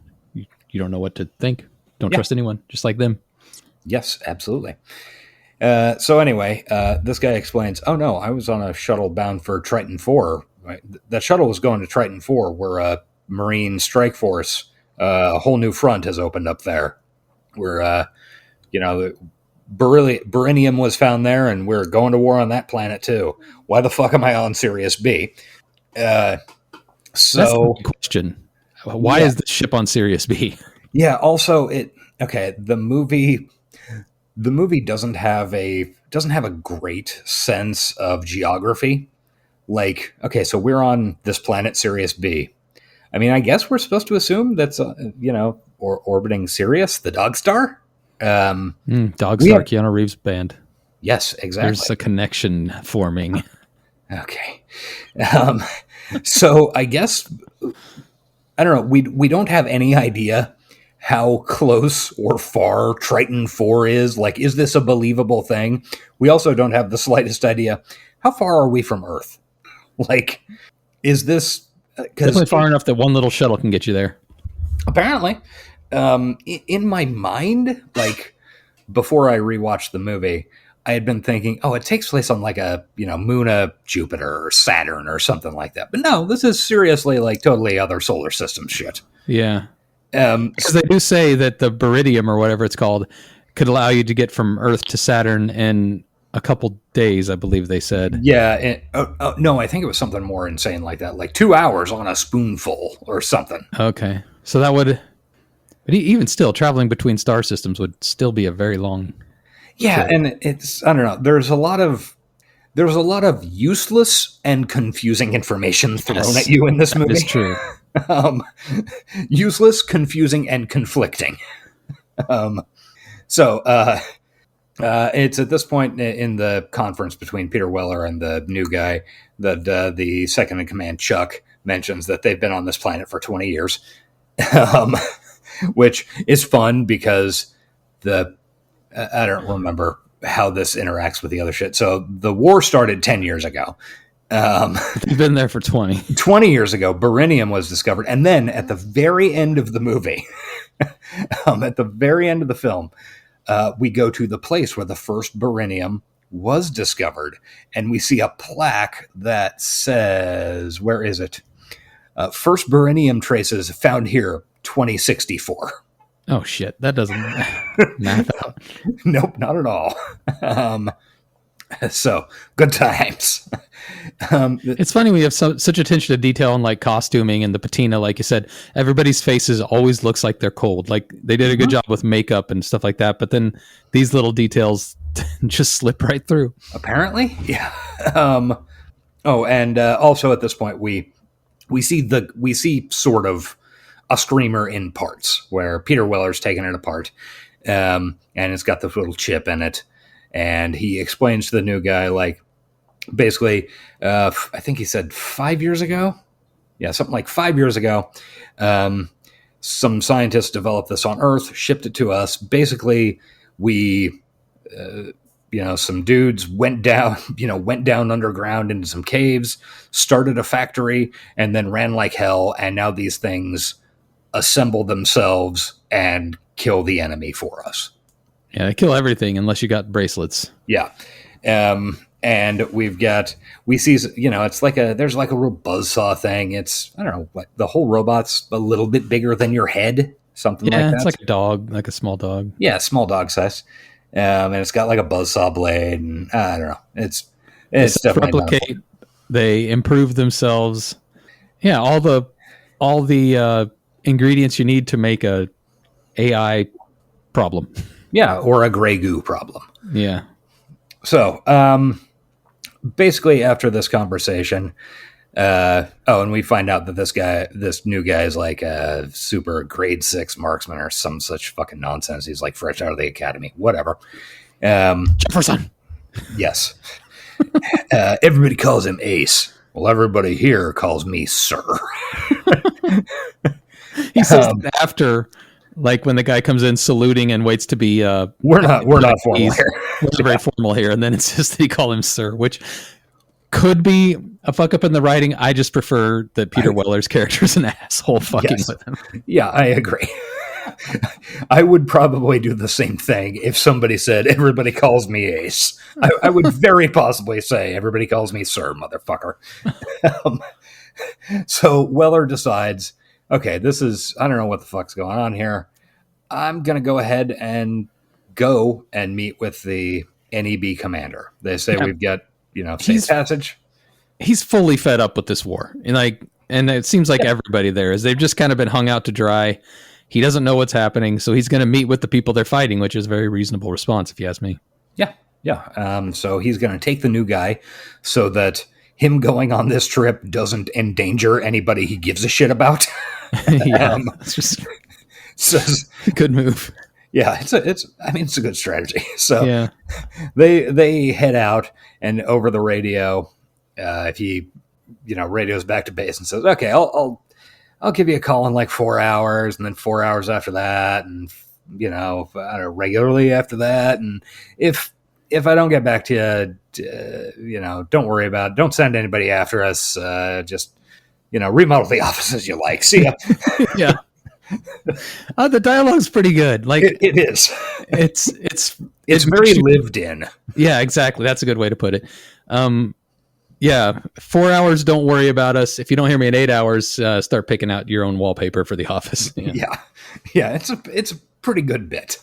don't know what to think. Don't trust anyone, just like them. Yes, absolutely. So anyway, this guy explains, oh no, I was on a shuttle bound for Triton 4. Right? That shuttle was going to Triton 4 where a Marine strike force, a whole new front has opened up there where, beryllium was found there, and we're going to war on that planet too. Why the fuck am I on Sirius B? That's the question. Why is the ship on Sirius B? Yeah. Also, the movie doesn't have a great sense of geography. Like, okay, so we're on this planet Sirius B. I mean, I guess we're supposed to assume that's or orbiting Sirius, the dog star. Dog Star, Keanu Reeves band. Yes, exactly. There's a connection forming. Okay. So I guess, I don't know, we don't have any idea how close or far Triton 4 is. Like, is this a believable thing? We also don't have the slightest idea. How far are we from Earth? Like, is this... Definitely far enough that one little shuttle can get you there. Apparently. In my mind, like, before I rewatched the movie, I had been thinking, it takes place on like a, moon of Jupiter or Saturn or something like that. But no, this is seriously like totally other solar system shit. Yeah. Because they do say that the baridium or whatever it's called could allow you to get from Earth to Saturn in a couple days, I believe they said. Yeah. No, I think it was something more insane like that. Like 2 hours on a spoonful or something. Okay. So that would... But even still, traveling between star systems would still be a very long trip. And it's, I don't know, there's a lot of useless and confusing information thrown at you in this movie. That is true. Useless, confusing, and conflicting. So it's at this point in the conference between Peter Weller and the new guy that the second in command, Chuck, mentions that they've been on this planet for 20 years. Which is fun because I don't remember how this interacts with the other shit. So the war started 10 years ago. They've been there for 20. 20 years ago, baridium was discovered. And then at the very end of the movie, At the very end of the film, we go to the place where the first beryllium was discovered, and we see a plaque that says, where is it? First beryllium traces found here, 2064. Oh shit, that doesn't math out. Nope, not at all. So good times. It's funny we have such attention to detail on like costuming and the patina. Like you said, everybody's faces always looks like they're cold. Like they did a good job with makeup and stuff like that. But then these little details just slip right through. Apparently, yeah. And also at this point, we see sort of a screamer in parts where Peter Weller's taking it apart, and it's got this little chip in it, and he explains to the new guy, like, basically, I think he said 5 years ago, yeah, something like 5 years ago, some scientists developed this on Earth, shipped it to us. Basically, we, some dudes went down underground into some caves, started a factory, and then ran like hell. And now these things assemble themselves and kill the enemy for us. Yeah, they kill everything unless you got bracelets. Yeah. And we see, it's like there's like a real buzzsaw thing. It's, I don't know what, the whole robot's a little bit bigger than your head, something like that. Yeah, it's like a dog, like a small dog. Yeah, small dog size. And it's got like a buzzsaw blade, and I don't know. It's definitely replicate. They improve themselves. Yeah, all the ingredients you need to make a AI problem. Yeah, or a gray goo problem. Yeah. So, basically, after this conversation, and we find out that this new guy is like a super grade 6 marksman or some such fucking nonsense. He's like fresh out of the academy, whatever. Jefferson. Yes. Everybody calls him Ace. Well, everybody here calls me Sir. He says after, like when the guy comes in saluting and waits to be. We're not formal here. We're very formal here, and then it's just that he call him Sir, which could be a fuck up in the writing. I just prefer that Peter Weller's character is an asshole fucking with him. Yeah, I agree. I would probably do the same thing if somebody said, everybody calls me Ace. I would very possibly say, everybody calls me Sir, motherfucker. So Weller decides, okay, I don't know what the fuck's going on here. I'm going to go ahead and meet with the NEB commander. They say we've got, safe passage. He's fully fed up with this war. And it seems like everybody there is. They've just kind of been hung out to dry. He doesn't know what's happening, so he's going to meet with the people they're fighting, which is a very reasonable response, if you ask me. Yeah. So he's going to take the new guy so that him going on this trip doesn't endanger anybody he gives a shit about. Yeah, it's just good move. Yeah, it's a good strategy. So yeah. they head out, and over the radio, he radios back to base and says, "Okay, I'll give you a call in like 4 hours, and then 4 hours after that, and regularly after that, and if I don't get back to you, don't worry about it. Don't send anybody after us. Just remodel the office as you like. See ya." Yeah. The dialogue's pretty good. Like it is. It's very lived in. Yeah, exactly. That's a good way to put it. Yeah, 4 hours. Don't worry about us. If you don't hear me in 8 hours, start picking out your own wallpaper for the office. Yeah. It's a pretty good bit.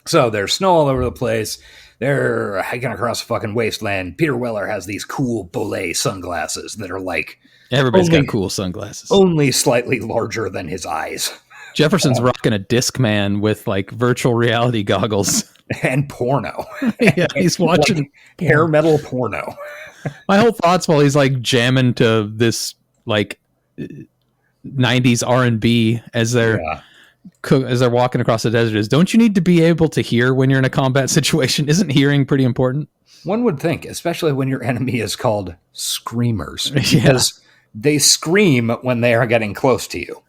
So there's snow all over the place. They're hiking across a fucking wasteland. Peter Weller has these cool Belay sunglasses that are like everybody's got cool sunglasses, only slightly larger than his eyes. Jefferson's rocking a Discman with like virtual reality goggles and porno. Yeah, he's watching like hair metal porno. My whole thoughts while he's like jamming to this like 90s R&B as they're walking across the desert is, don't you need to be able to hear when you're in a combat situation? Isn't hearing pretty important? One would think, especially when your enemy is called screamers, because they scream when they are getting close to you.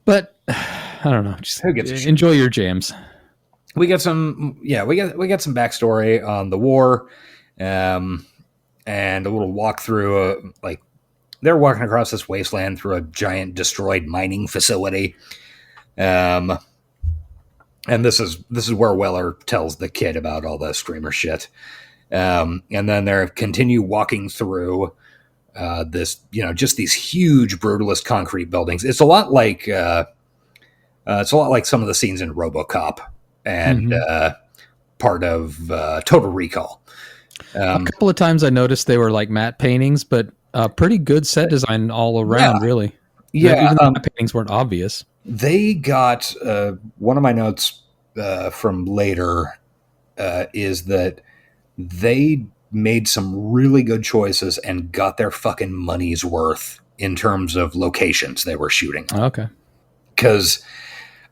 But I don't know. Just enjoy your jams. We get some backstory on the war, and a little walk through. They're walking across this wasteland through a giant destroyed mining facility. And this is where Weller tells the kid about all the streamer shit. And then they continue walking through this, just these huge brutalist concrete buildings. It's a lot like some of the scenes in RoboCop and part of Total Recall. A couple of times I noticed they were like matte paintings, but pretty good set design all around, really. Yeah, even though matte paintings weren't obvious. They got one of my notes from later is that they made some really good choices and got their fucking money's worth in terms of locations they were shooting. Okay. Because,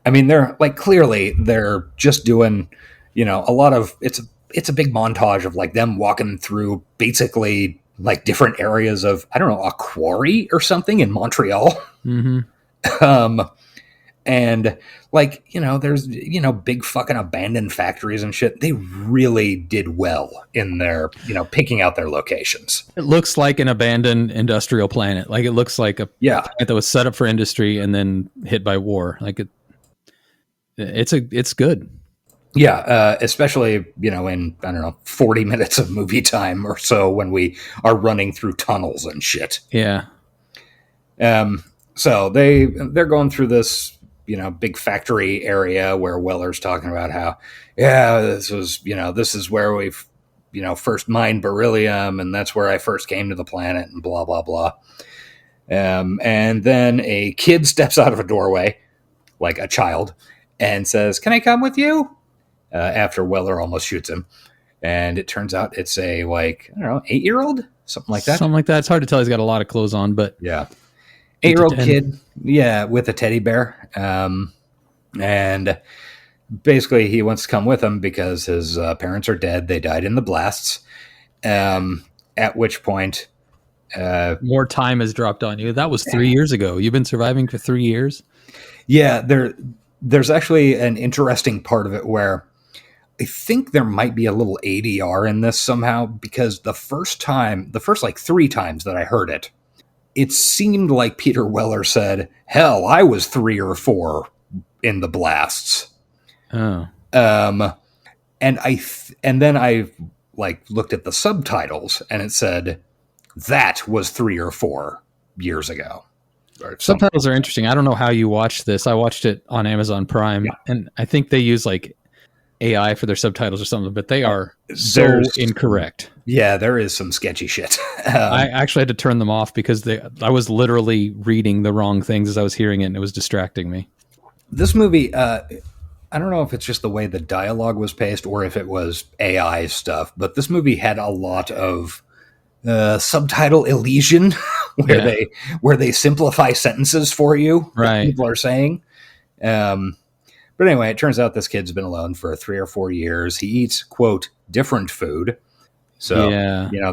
I mean, they're like, clearly they're just doing, a lot of, it's a big montage of like them walking through basically like different areas of, I don't know, a quarry or something in Montreal. Mm-hmm. And like, there's, big fucking abandoned factories and shit. They really did well in their, picking out their locations. It looks like an abandoned industrial planet. Like it looks like a planet that was set up for industry and then hit by war. Like it's good. Yeah. Especially, in, I don't know, 40 minutes of movie time or so when we are running through tunnels and shit. Yeah. So they're going through this, big factory area where Weller's talking about how, this is where we've, first mined beryllium, and that's where I first came to the planet, and blah, blah, blah. And then a kid steps out of a doorway, like a child, and says, "Can I come with you?" After Weller almost shoots him. And it turns out it's a, 8-year-old? Something like that. Something like that. It's hard to tell. He's got a lot of clothes on, but... Yeah. 8-year-old kid, with a teddy bear. And basically he wants to come with him because his parents are dead. They died in the blasts. At which point... more time has dropped on you. That was 3 years ago. You've been surviving for 3 years? Yeah, there's actually an interesting part of it where I think there might be a little ADR in this somehow, because the first 3 times that I heard it, it seemed like Peter Weller said, "Hell, I was 3 or 4 in the blasts." Oh. And then I looked at the subtitles and it said that was 3 or 4 years ago. Subtitles are interesting. I don't know how you watched this. I watched it on Amazon Prime, and I think they use AI for their subtitles or something, but they are so incorrect. Yeah, there is some sketchy shit. I actually had to turn them off because I was literally reading the wrong things as I was hearing it, and it was distracting me. This movie, I don't know if it's just the way the dialogue was paced or if it was AI stuff, but this movie had a lot of subtitle elision where they simplify sentences for you. Right. That people are saying. But anyway, it turns out this kid's been alone for 3 or 4 years. He eats, quote, different food. So,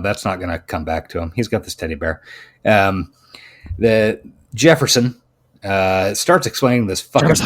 that's not going to come back to him. He's got this teddy bear. The Jefferson starts explaining this fucking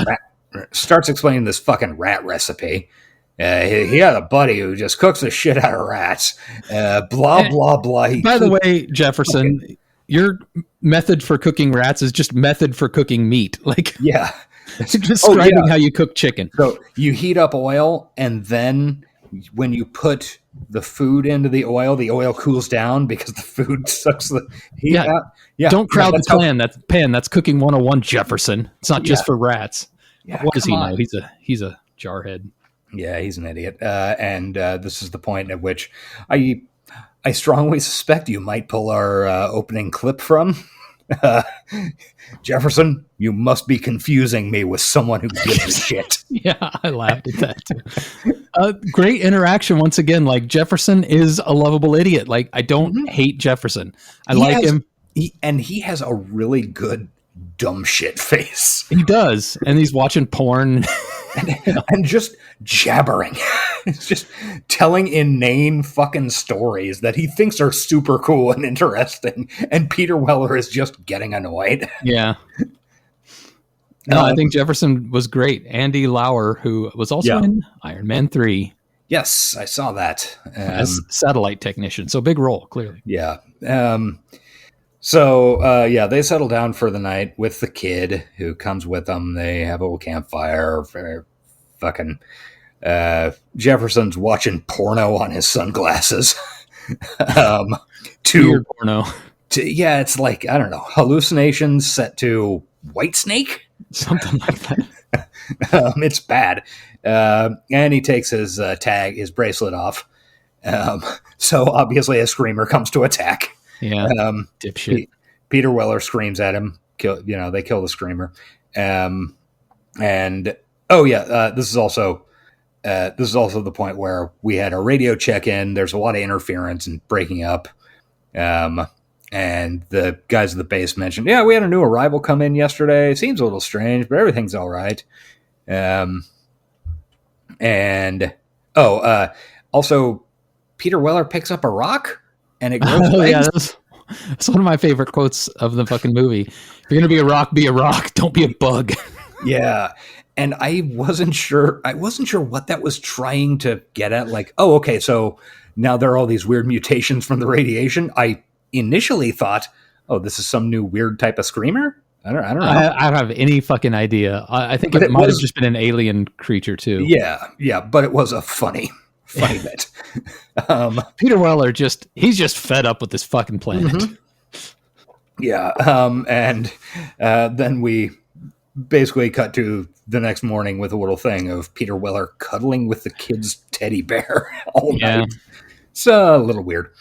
rat recipe. He had a buddy who just cooks the shit out of rats. Blah, blah, blah. By the way, Jefferson, your method for cooking rats is just method for cooking meat. Yeah. Describing how you cook chicken. So you heat up oil, and then when you put the food into the oil cools down because the food sucks the heat out. Yeah. Don't crowd the pan. That's cooking 101, Jefferson. It's not just for rats. Yeah, what does he know? He's a jarhead. Yeah, he's an idiot. And this is the point at which I strongly suspect you might pull our opening clip from. Jefferson, you must be confusing me with someone who gives a shit. Yeah, I laughed at that too. Great interaction once again. Jefferson is a lovable idiot. I don't hate Jefferson. I like him. He has a really good dumb shit face. He does, and he's watching porn and just jabbering. It's just telling inane fucking stories that he thinks are super cool and interesting, and Peter Weller is just getting annoyed. Yeah. No, I think Jefferson was great. Andy Lauer, who was also in Iron Man 3. Yes, I saw that. As satellite technician. So big role, clearly. Yeah. So, they settle down for the night with the kid who comes with them. They have a little campfire. Fucking Jefferson's watching porno on his sunglasses. Weird porno. Yeah, it's like, I don't know, hallucinations set to Whitesnake? Something like that. It's bad. And he takes his bracelet off. So obviously a screamer comes to attack. Yeah, dipshit. Peter Weller screams at him. They kill the screamer. This is also the point where we had a radio check-in. There's a lot of interference and breaking up. And the guys at the base mentioned, yeah, we had a new arrival come in yesterday. Seems a little strange, but everything's all right. Also, Peter Weller picks up a rock and it grows legs. Yeah, that's one of my favorite quotes of the fucking movie. If you're gonna be a rock, be a rock. Don't be a bug. Yeah. And I wasn't sure what that was trying to get at. Like, oh, okay, so now there are all these weird mutations from the radiation. I initially thought, oh, this is some new weird type of screamer. I don't know. I don't have any fucking idea. I think it might have just been an alien creature too. Yeah, but it was a funny bit. Peter Weller he's just fed up with this fucking planet. Mm-hmm. Yeah, and then we basically cut to the next morning with a little thing of Peter Weller cuddling with the kid's teddy bear all night. It's a little weird.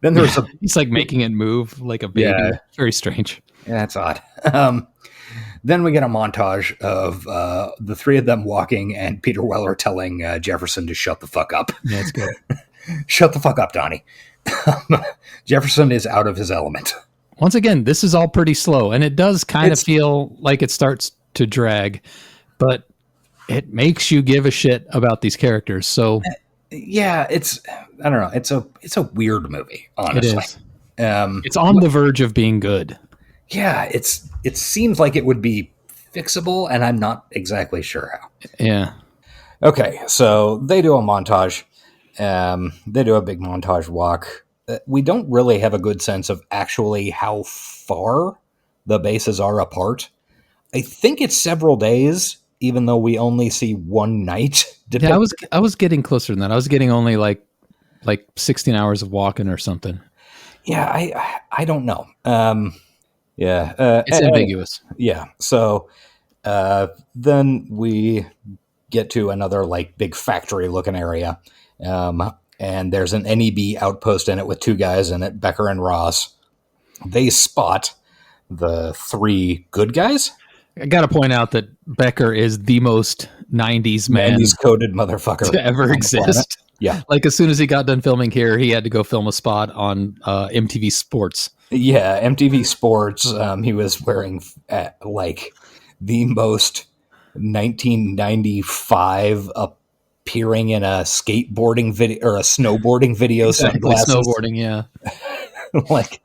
Then there's he's like making it move like a baby. Yeah. Very strange. Yeah, that's odd. Then we get a montage of the three of them walking and Peter Weller telling Jefferson to shut the fuck up. Yeah, it's good. Shut the fuck up, Donnie. Jefferson is out of his element. Once again, this is all pretty slow, and it does kind of feel like it starts to drag, but it makes you give a shit about these characters. So, yeah, I don't know. It's a weird movie, honestly. It is. It's on the verge of being good. Yeah, it seems like it would be fixable, and I'm not exactly sure how. Yeah. Okay, so they do a montage. They do a big montage walk. We don't really have a good sense of actually how far the bases are apart. I think it's several days, even though we only see one night. Yeah, I was getting closer than that. I was getting only like 16 hours of walking or something. Yeah, I don't know. It's ambiguous. Yeah. So then we get to another like big factory looking area. And there's an NEB outpost in it with two guys in it, Becker and Ross. They spot the three good guys. I got to point out that Becker is the most 90s man. 90s coded motherfucker to ever exist. Yeah. Like as soon as he got done filming here, he had to go film a spot on MTV Sports. Yeah, MTV Sports. He was wearing like the most 1995 appearing in a skateboarding video or a snowboarding video. Exactly, snowboarding, yeah. Like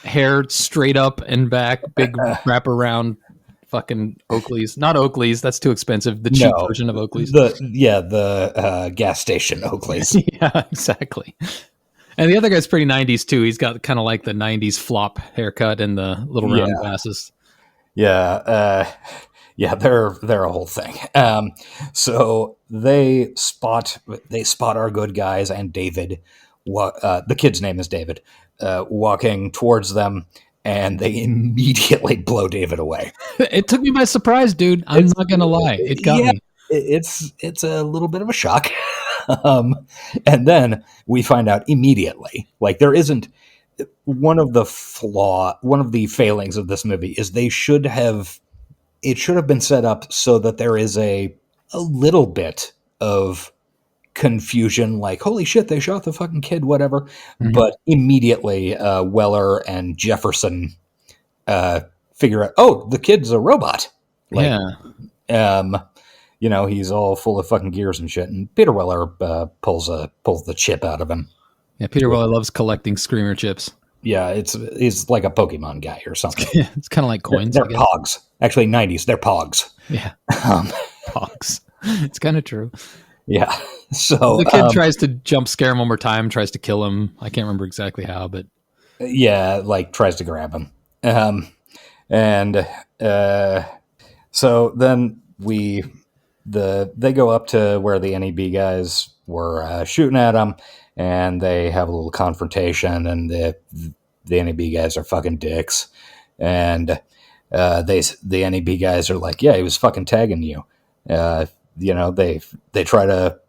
hair straight up and back, big wraparound fucking Oakleys. Not Oakleys, that's too expensive. The cheap version of Oakleys. The gas station Oakleys. Yeah, exactly. And the other guy's pretty 90s too. He's got kind of like the 90s flop haircut and the little round glasses. Yeah. They're a whole thing. So they spot our good guys and David. The kid's name is David. Walking towards them, and they immediately blow David away. It took me by surprise, dude. I'm not gonna lie. It got me. It's a little bit of a shock. And then we find out immediately, like there isn't one of the failings of this movie is it should have been set up so that there is a little bit of confusion, like, holy shit, they shot the fucking kid, whatever. Mm-hmm. But immediately, Weller and Jefferson figure out, oh, the kid's a robot. Like, he's all full of fucking gears and shit. And Peter Weller pulls the chip out of him. Yeah, Peter Weller loves collecting screamer chips. Yeah, he's like a Pokemon guy or something. Yeah, it's kind of like coins. They're Pogs. Actually, 90s, they're Pogs. Yeah, Pogs. It's kind of true. Yeah. So the kid tries to jump scare him one more time, tries to kill him. I can't remember exactly how, but Yeah, like tries to grab him. And so then they go up to where the NEB guys were shooting at him, and they have a little confrontation, and the NEB guys are fucking dicks, and the NEB guys are like, yeah, he was fucking tagging you. They try to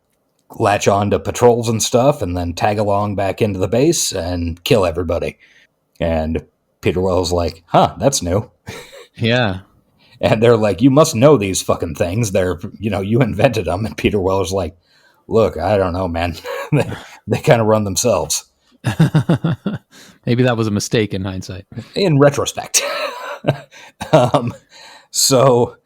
latch on to patrols and stuff, and then tag along back into the base and kill everybody. And Peter Wells like, huh, that's new. Yeah. And they're like, you must know these fucking things. They're, you invented them. And Peter Wells like, look, I don't know, man. they kind of run themselves. Maybe that was a mistake in hindsight. In retrospect. So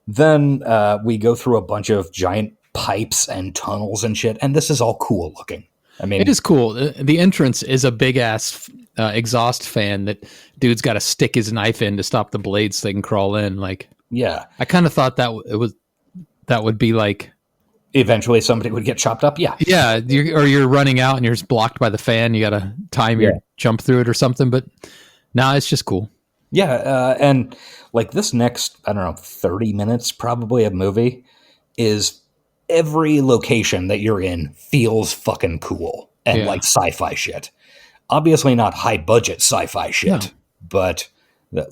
then we go through a bunch of giant pipes and tunnels and shit. And this is all cool looking. I mean, it is cool. The entrance is a big ass exhaust fan that dude's got to stick his knife in to stop the blades so they can crawl in. Like, yeah, I kind of thought that would be like eventually somebody would get chopped up. Yeah, yeah, you're running out and you're just blocked by the fan. You got to time your jump through it or something. But no, it's just cool. Yeah, and like this next, I don't know, 30 minutes probably of movie is every location that you're in feels fucking cool and like sci-fi shit. Obviously not high budget sci-fi shit, but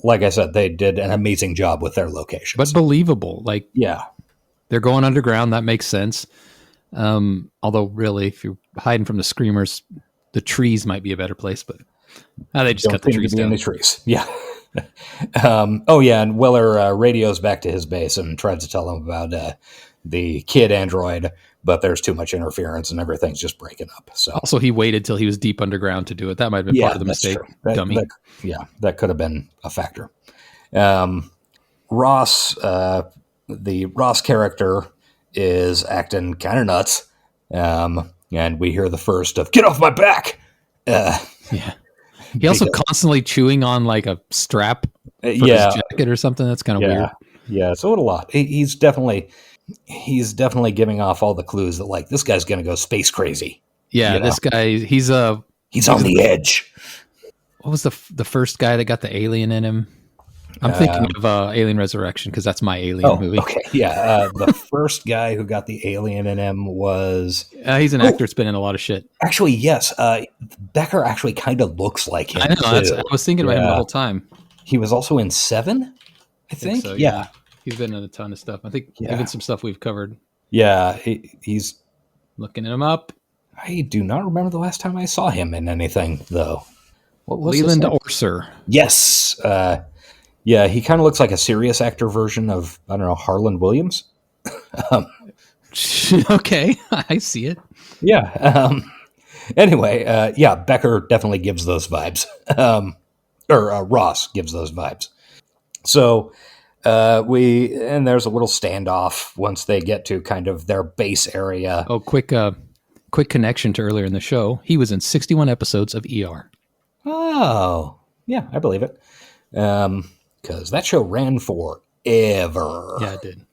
like I said, they did an amazing job with their locations. But believable. Like, yeah, they're going underground. That makes sense. Although really, if you're hiding from the screamers, the trees might be a better place, but they just cut the trees down. In the trees. Yeah. And Weller radios back to his base and tries to tell him about the kid android, but there's too much interference and everything's just breaking up. So also, he waited till he was deep underground to do it. That might have been part of the mistake. Dummy. That could have been a factor. Ross, the Ross character, is acting kind of nuts, and we hear the first of "Get off my back!" He also constantly chewing on like a strap for his jacket or something. That's kind of weird. Yeah, it's a little odd. He's definitely giving off all the clues that like this guy's going to go space crazy. Yeah, this guy, he's on the edge. What was the first guy that got the alien in him? I'm thinking of Alien Resurrection because that's my alien movie. Okay, yeah. The first guy who got the alien in him was... he's an actor that's been in a lot of shit. Actually, yes. Becker actually kind of looks like him. I know. I was thinking about him the whole time. He was also in Seven, I think. So, yeah. He's been in a ton of stuff. I think even some stuff we've covered. Yeah, he's... Looking him up. I do not remember the last time I saw him in anything, though. What was Leland Orser. Yes. Yeah, he kind of looks like a serious actor version of, I don't know, Harlan Williams. Okay, I see it. Yeah. Anyway, Becker definitely gives those vibes. Or Ross gives those vibes. So there's a little standoff once they get to kind of their base area. Oh, quick connection to earlier in the show. He was in 61 episodes of ER. Oh, yeah, I believe it. Because that show ran forever. Yeah, it did.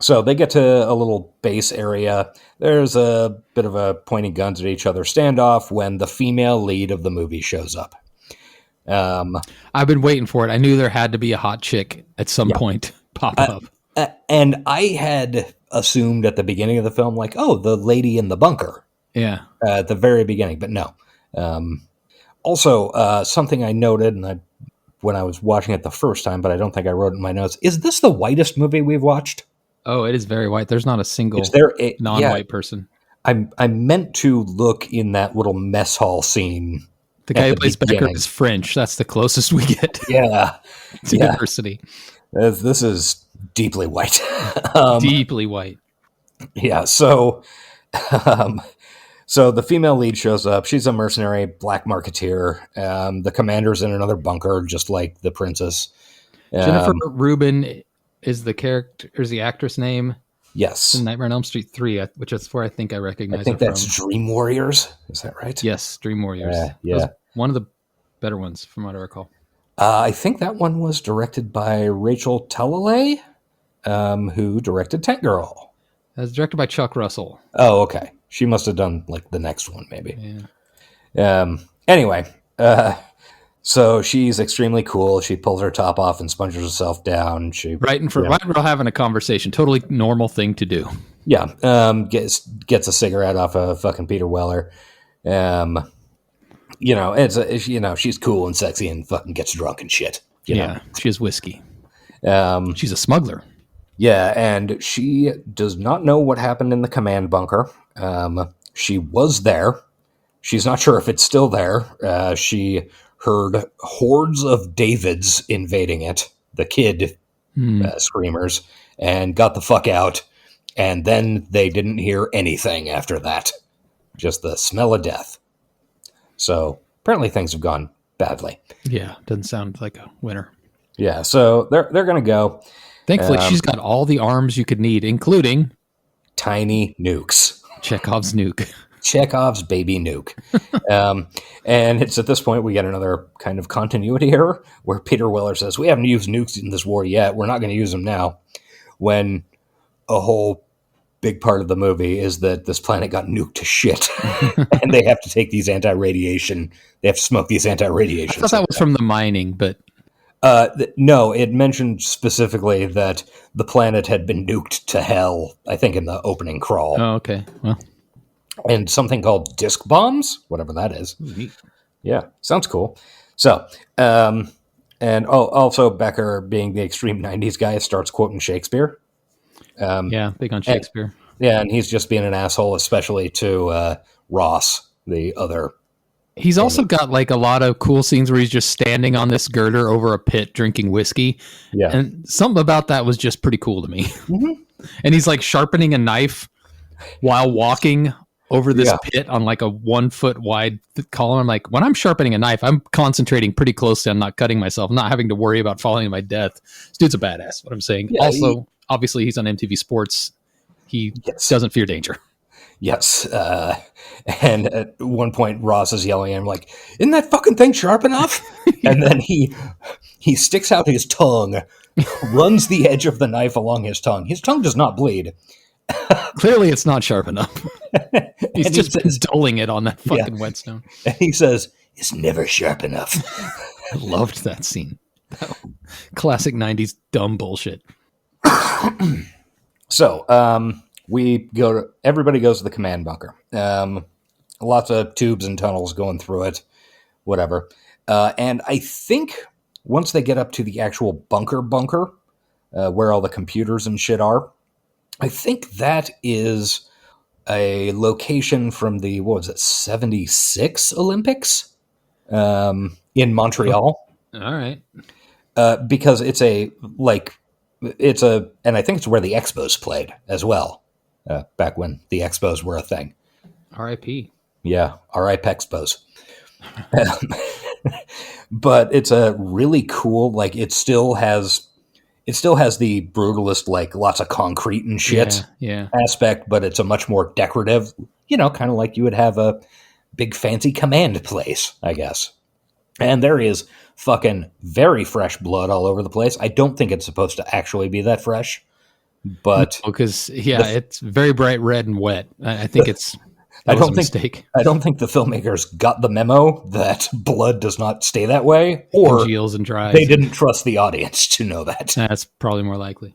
So they get to a little base area. There's a bit of a pointing guns at each other standoff when the female lead of the movie shows up. I've been waiting for it. I knew there had to be a hot chick at some point pop up. And I had assumed at the beginning of the film, like, oh, the lady in the bunker. Yeah. At the very beginning, but no. Also, something I noted, and when I was watching it the first time, but I don't think I wrote it in my notes. Is this the whitest movie we've watched? Oh, it is very white. There's not a single non-white person. I meant to look in that little mess hall scene. The guy who plays Becker is French. That's the closest we get to diversity. This is deeply white. Deeply white. Yeah, so... So the female lead shows up. She's a mercenary, black marketeer. The commander's in another bunker, just like the princess. Jennifer Rubin is the character, is the actress name. Yes. In Nightmare on Elm Street 3, which is where I think I recognize her from. I think that's Dream Warriors. Is that right? Yes, Dream Warriors. Yeah. One of the better ones, from what I recall. I think that one was directed by Rachel Talalay, who directed Tank Girl. It was directed by Chuck Russell. Oh, okay. She must have done like the next one, maybe. Yeah. Anyway, So she's extremely cool. She pulls her top off and sponges herself down. She Right in front, right, we're having a conversation. Totally normal thing to do. Yeah, gets a cigarette off of fucking Peter Weller. She's cool and sexy and fucking gets drunk and shit. You know? She has whiskey. She's a smuggler. Yeah, and she does not know what happened in the command bunker. She was there. She's not sure if it's still there. She heard hordes of Davids invading it, the kid screamers, and got the fuck out. And then they didn't hear anything after that. Just the smell of death. So apparently things have gone badly. Yeah, doesn't sound like a winner. Yeah, so they're going to go. Thankfully, she's got all the arms you could need, including tiny nukes. Chekhov's nuke. Chekhov's baby nuke. And it's at this point we get another kind of continuity error where Peter Weller says, we haven't used nukes in this war yet. We're not going to use them now. When a whole big part of the movie is that this planet got nuked to shit. And they have to take these they have to smoke these anti-radiation. I thought that was from the mining, but... no, it mentioned specifically that the planet had been nuked to hell, I think in the opening crawl. Oh, okay. Well... And something called disc bombs, whatever that is. Neat. Yeah, sounds cool. So, and also Becker, being the extreme 90s guy, starts quoting Shakespeare. Big on Shakespeare. And he's just being an asshole, especially to Ross, the other. He's also got like a lot of cool scenes where he's just standing on this girder over a pit drinking whiskey. Yeah. And something about that was just pretty cool to me. Mm-hmm. And he's like sharpening a knife while walking over this pit on like a 1 foot wide column. I'm like, when I'm sharpening a knife, I'm concentrating pretty closely on not cutting myself, not having to worry about falling to my death. This dude's a badass, what I'm saying. Yeah, also, obviously, he's on MTV Sports. He doesn't fear danger. Yes. And at one point, Ross is yelling at him like, isn't that fucking thing sharp enough? And then he sticks out his tongue, runs the edge of the knife along his tongue. His tongue does not bleed. Clearly, it's not sharp enough. He's just dulling it on that fucking whetstone. And he says, it's never sharp enough. I loved that scene. Classic 90s dumb bullshit. So, everybody goes to the command bunker. Lots of tubes and tunnels going through it, whatever. And I think once they get up to the actual bunker, where all the computers and shit are, I think that is a location from the, 76 Olympics in Montreal. All right. Because and I think it's where the Expos played as well, back when the Expos were a thing. R.I.P. Yeah, R.I.P. Expos. But it's a really cool, like, it still has the brutalist, like, lots of concrete and shit aspect, but it's a much more decorative, kind of like you would have a big fancy command place, I guess. And there is fucking very fresh blood all over the place. I don't think it's supposed to actually be that fresh, but... Because, it's very bright red and wet. I think it's... I don't think the filmmakers got the memo that blood does not stay that way, or congeals and dries. They didn't trust the audience to know that. That's probably more likely.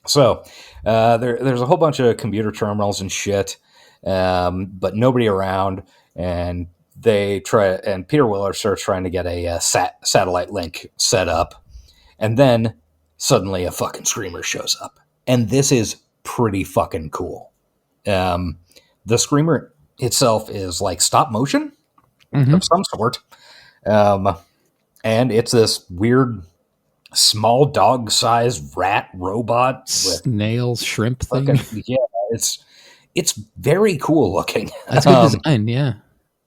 So there's a whole bunch of computer terminals and shit, but nobody around, and Peter Weller starts trying to get a satellite link set up, and then suddenly a fucking screamer shows up, and this is pretty fucking cool. The screamer itself is like stop motion of some sort. And it's this weird small dog-sized rat robot. Snail shrimp thing. It's very cool looking. That's good design, yeah.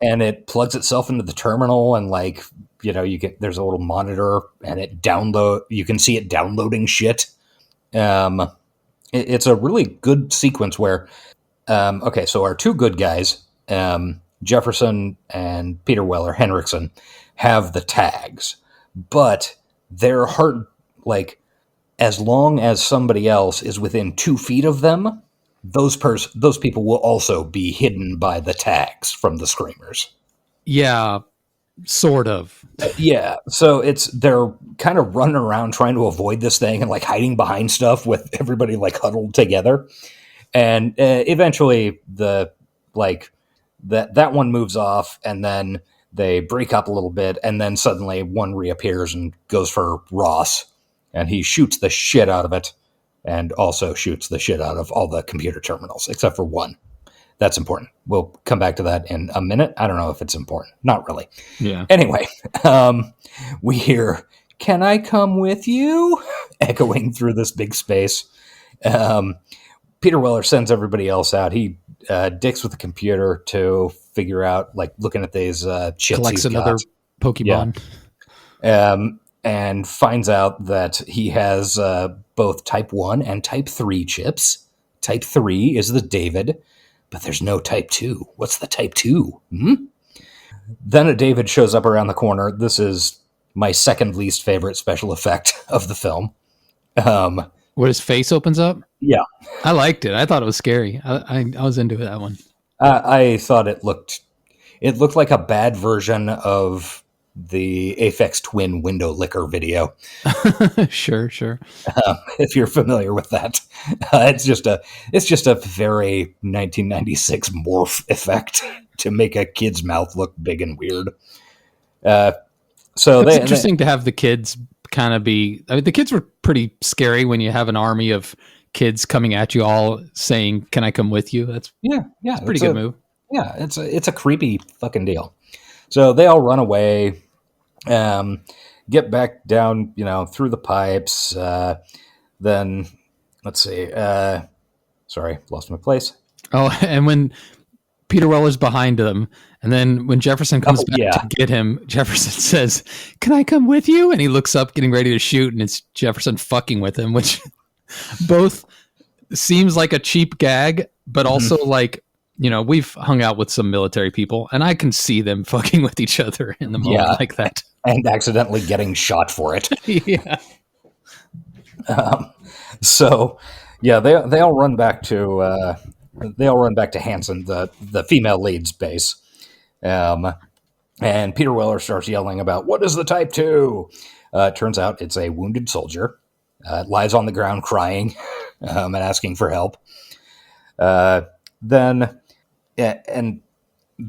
And it plugs itself into the terminal and there's a little monitor and you can see it downloading shit. It's a really good sequence where so our two good guys, Jefferson and Peter Weller, Henriksen, have the tags, but they're hard, like, as long as somebody else is within 2 feet of them, those people will also be hidden by the tags from the screamers. Yeah, Sort of. Yeah, so they're kind of running around trying to avoid this thing and like hiding behind stuff with everybody like huddled together, and eventually that one moves off, and then they break up a little bit, and then suddenly one reappears and goes for Ross, and he shoots the shit out of it, and also shoots the shit out of all the computer terminals except for one. That's important. We'll come back to that in a minute. I don't know if it's important. Not really. Yeah. Anyway, we hear, "Can I come with you?" echoing through this big space. Peter Weller sends everybody else out. He dicks with the computer to figure out, like, looking at these chits. Collects another Pokemon. Yeah. And finds out that he has both Type 1 and Type 3 chips. Type 3 is the David, but there's no Type 2. What's the Type 2? Then a David shows up around the corner. This is my second least favorite special effect of the film. Where his face opens up? Yeah. I liked it. I thought it was scary. I was into that one. I thought it looked like a bad version of the Aphex Twin window licker video. Sure. If you're familiar with that, it's just a very 1996 morph effect to make a kid's mouth look big and weird. So it's interesting to have the kids kind of be. I mean, the kids were pretty scary when you have an army of kids coming at you, all saying, "Can I come with you?" That's it's a pretty good move. Yeah, it's a creepy fucking deal. So they all run away. Get back down, through the pipes. Then let's see. Sorry, lost my place. Oh, and when Peter Weller's behind them, and then when Jefferson comes back to get him, Jefferson says, "Can I come with you?" And he looks up, getting ready to shoot, and it's Jefferson fucking with him, which both seems like a cheap gag, but also like, we've hung out with some military people, and I can see them fucking with each other in the moment like that. And accidentally getting shot for it. Yeah. So, yeah, they all run back to Hanson, the female lead's base. And Peter Weller starts yelling about, "What is the Type 2?" Turns out it's a wounded soldier. Lies on the ground crying and asking for help. And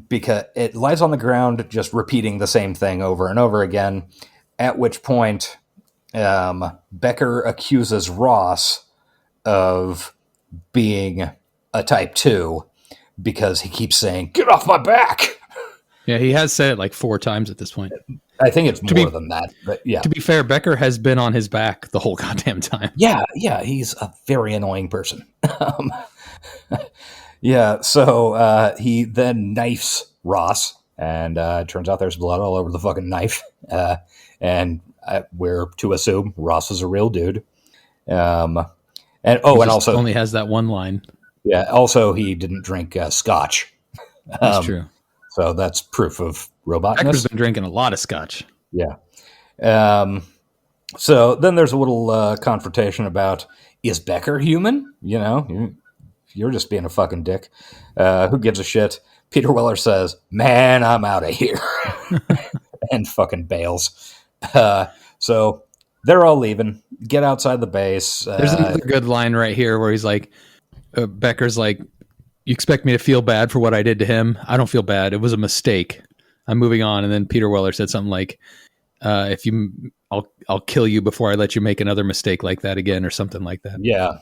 because it lies on the ground just repeating the same thing over and over again, at which point Becker accuses Ross of being a Type 2 because he keeps saying, "Get off my back!" Yeah, he has said it like 4 times at this point. I think it's more than that, but yeah. To be fair, Becker has been on his back the whole goddamn time. Yeah, he's a very annoying person. Yeah, so he then knifes Ross, and turns out there's blood all over the fucking knife. And we're to assume Ross is a real dude. And also only has that one line. Yeah, also he didn't drink scotch. That's true. So that's proof of robotness. Becker's been drinking a lot of scotch. Yeah. So then there's a little confrontation about, is Becker human? You're just being a fucking dick. Who gives a shit? Peter Weller says, "Man, I'm out of here." And fucking bails. So they're all leaving. Get outside the base. There's another good line right here where he's like, Becker's like, "You expect me to feel bad for what I did to him? I don't feel bad. It was a mistake. I'm moving on." And then Peter Weller said something like, I'll kill you before I let you make another mistake like that again," or something like that. Yeah.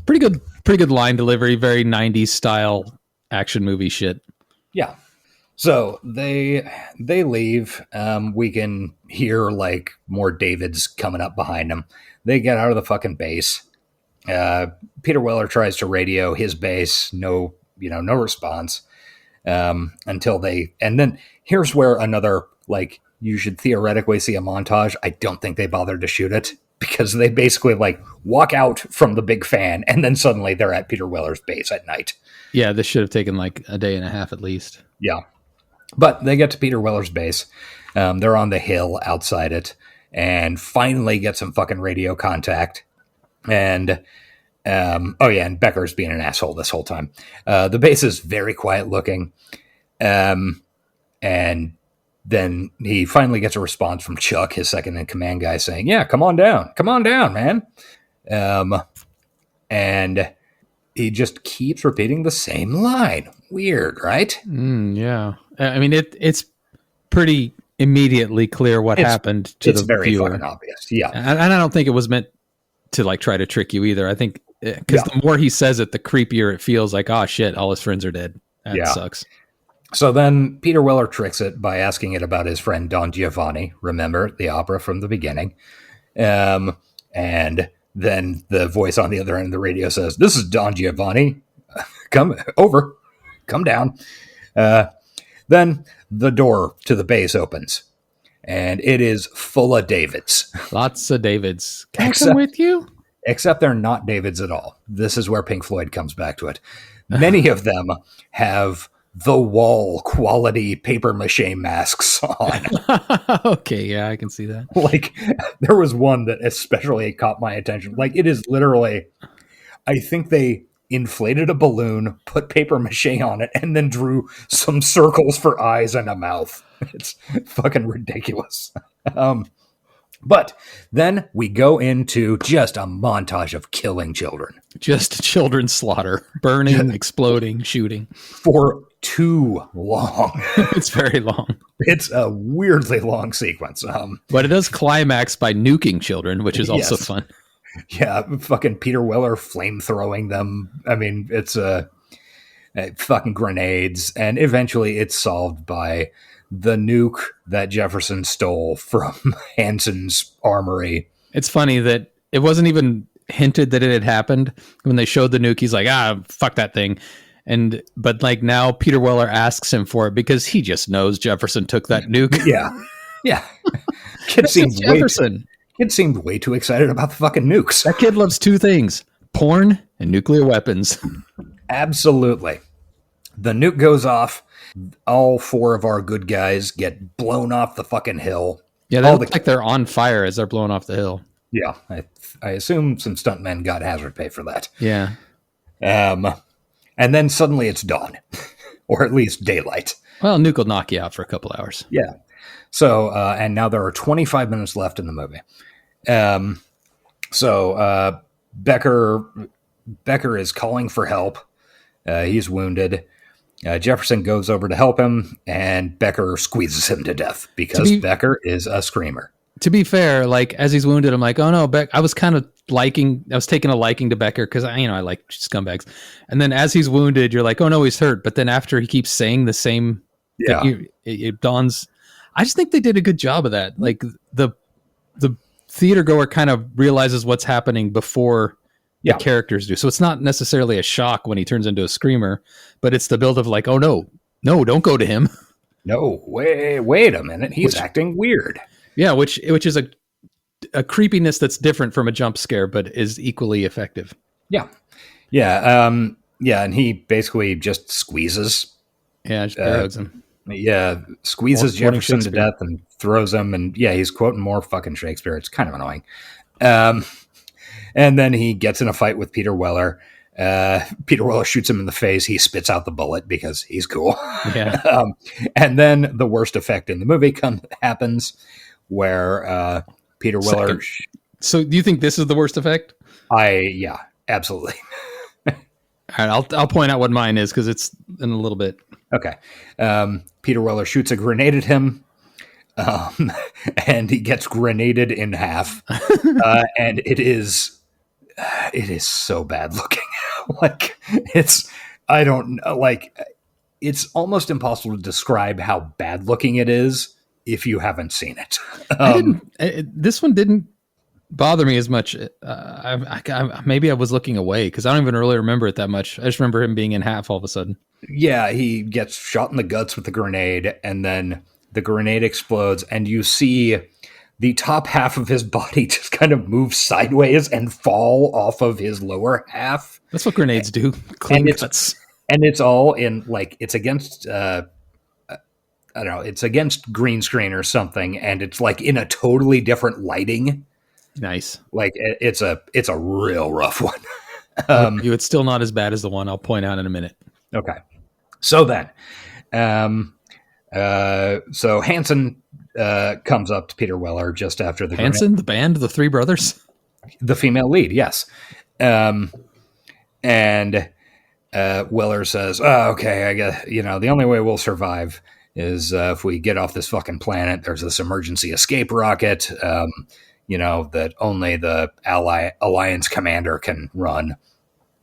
Pretty good line delivery. Very 90s style action movie shit. Yeah. So they leave. We can hear like more Davids coming up behind them. They get out of the fucking base. Peter Weller tries to radio his base. No response. Until and then here's where another, like, you should theoretically see a montage. I don't think they bothered to shoot it because they basically like walk out from the big fan and then suddenly they're at Peter Weller's base at night. Yeah, this should have taken like a day and a half at least. Yeah. But they get to Peter Weller's base. They're on the hill outside it and finally get some fucking radio contact. And and Becker's being an asshole this whole time. The base is very quiet looking. And then he finally gets a response from Chuck, his second in command guy, saying, "Yeah, come on down, man." And he just keeps repeating the same line. Weird, right? Yeah. I mean, it's pretty immediately clear what happened to the very viewer. fucking obvious. Yeah. And I don't think it was meant to like try to trick you either. I think because the more he says it, the creepier it feels. Like, oh shit, all his friends are dead. That sucks. So then Peter Weller tricks it by asking it about his friend Don Giovanni. Remember the opera from the beginning. And then the voice on the other end of the radio says, "This is Don Giovanni. Come over. Come down." Then the door to the base opens, and it is full of Davids. Lots of Davids. Can I come with you? Except they're not Davids at all. This is where Pink Floyd comes back to it. Many of them have the wall quality paper mache masks on. Okay, yeah, I can see that. Like, there was one that especially caught my attention. Like, it is literally, I think they inflated a balloon, put paper mache on it, and then drew some circles for eyes and a mouth. It's fucking ridiculous. But then we go into just a montage of killing children. Just children slaughter, burning, exploding, shooting. For too long. It's very long. It's a weirdly long sequence. But it does climax by nuking children, which is also fun. Yeah, fucking Peter Weller flamethrowing them. I mean, it's fucking grenades. And eventually it's solved by the nuke that Jefferson stole from Hanson's armory. It's funny that it wasn't even hinted that it had happened. When they showed the nuke, he's like, fuck that thing. But like now Peter Weller asks him for it because he just knows Jefferson took that nuke. Yeah. Kid seemed way too excited about the fucking nukes. That kid loves two things: porn and nuclear weapons. Absolutely. The nuke goes off. All four of our good guys get blown off the fucking hill. Yeah, they look like they're on fire as they're blown off the hill. Yeah, I assume some stuntmen got hazard pay for that. Yeah. And then suddenly it's dawn, or at least daylight. Well, nuke will knock you out for a couple hours. Yeah. So, and now there are 25 minutes left in the movie. So Becker is calling for help. He's wounded. Jefferson goes over to help him, and Becker squeezes him to death because Becker is a screamer. To be fair, like as he's wounded, I'm like, oh no, I was taking a liking to Becker because I like scumbags. And then as he's wounded, you're like, oh no, he's hurt. But then after he keeps saying the same, it dawns. I just think they did a good job of that. Like the theater goer kind of realizes what's happening before the characters do. So it's not necessarily a shock when he turns into a screamer, but it's the build of like, oh no, don't go to him. No, wait a minute. He's acting weird. Yeah, which is a creepiness that's different from a jump scare, but is equally effective. Yeah. And he basically just squeezes. Yeah, just hugs him. Yeah, squeezes Jefferson to death and throws him. And yeah, he's quoting more fucking Shakespeare. It's kind of annoying. And then he gets in a fight with Peter Weller. Peter Weller shoots him in the face. He spits out the bullet because he's cool. Yeah. And then the worst effect in the movie happens where Peter Weller... So do you think this is the worst effect? Yeah, absolutely. All right, I'll point out what mine is because it's in a little bit. Okay. Peter Weller shoots a grenade at him, and he gets grenaded in half. And it is so bad looking. Like it's almost impossible to describe how bad looking it is if you haven't seen it. This one didn't bother me as much. Maybe I was looking away because I don't even really remember it that much. I just remember him being in half all of a sudden. Yeah, he gets shot in the guts with the grenade, and then the grenade explodes, and you see the top half of his body just kind of move sideways and fall off of his lower half. That's what grenades do. Clean guts. And it's all in, like, it's against, I don't know, it's against green screen or something, and it's like in a totally different lighting. Nice. Like it's a real rough one. It's still not as bad as the one I'll point out in a minute. Okay. So then, So Hanson comes up to Peter Weller just after the Hanson, the band, the three brothers, the female lead, yes. And Weller says, "Oh, okay, I guess the only way we'll survive is if we get off this fucking planet. There's this emergency escape rocket, that only the Alliance commander can run."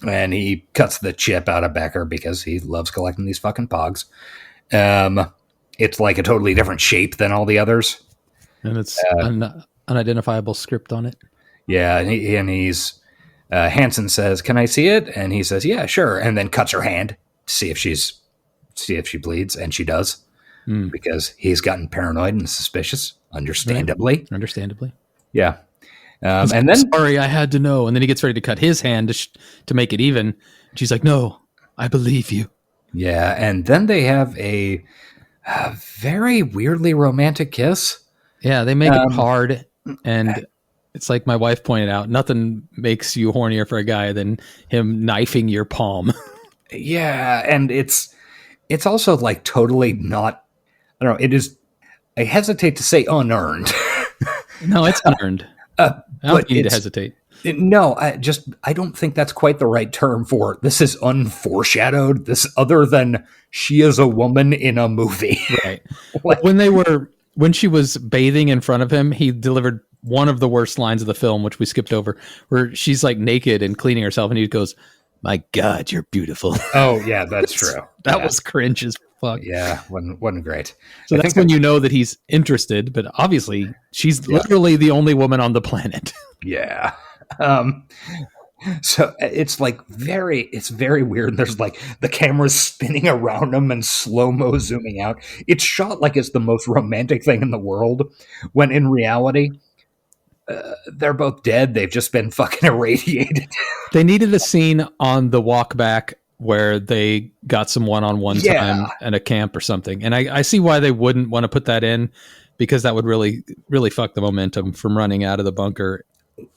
And he cuts the chip out of Becker because he loves collecting these fucking pogs. It's like a totally different shape than all the others. And it's unidentifiable script on it. Yeah, and he's Hanson says, "Can I see it?" And he says, "Yeah, sure." And then cuts her hand to see if she bleeds, and she does, because he's gotten paranoid and suspicious, understandably. Right. Understandably, yeah. And then, sorry, I had to know. And then he gets ready to cut his hand to make it even. She's like, "No, I believe you." Yeah, and then they have a very weirdly romantic kiss. Yeah, they make it hard, and it's like my wife pointed out, nothing makes you hornier for a guy than him knifing your palm. Yeah, and it's also like totally not, I don't know, it is, I hesitate to say unearned. No, it's unearned. I don't need to hesitate. No, I don't think that's quite the right term for it. This is unforeshadowed. This, other than she is a woman in a movie. Right. When she was bathing in front of him, he delivered one of the worst lines of the film, which we skipped over, where she's like naked and cleaning herself, and he goes, "My God, you're beautiful." Oh yeah, that's true. That was cringe as fuck. Yeah, wasn't great. So that's when you know that he's interested, but obviously she's literally the only woman on the planet. Yeah. So it's like it's very weird. There's like the camera's spinning around him and slow-mo zooming out. It's shot like it's the most romantic thing in the world, when in reality, they're both dead. They've just been fucking irradiated. They needed a scene on the walk back where they got some one-on-one time at a camp or something. And I see why they wouldn't want to put that in, because that would really, really fuck the momentum from running out of the bunker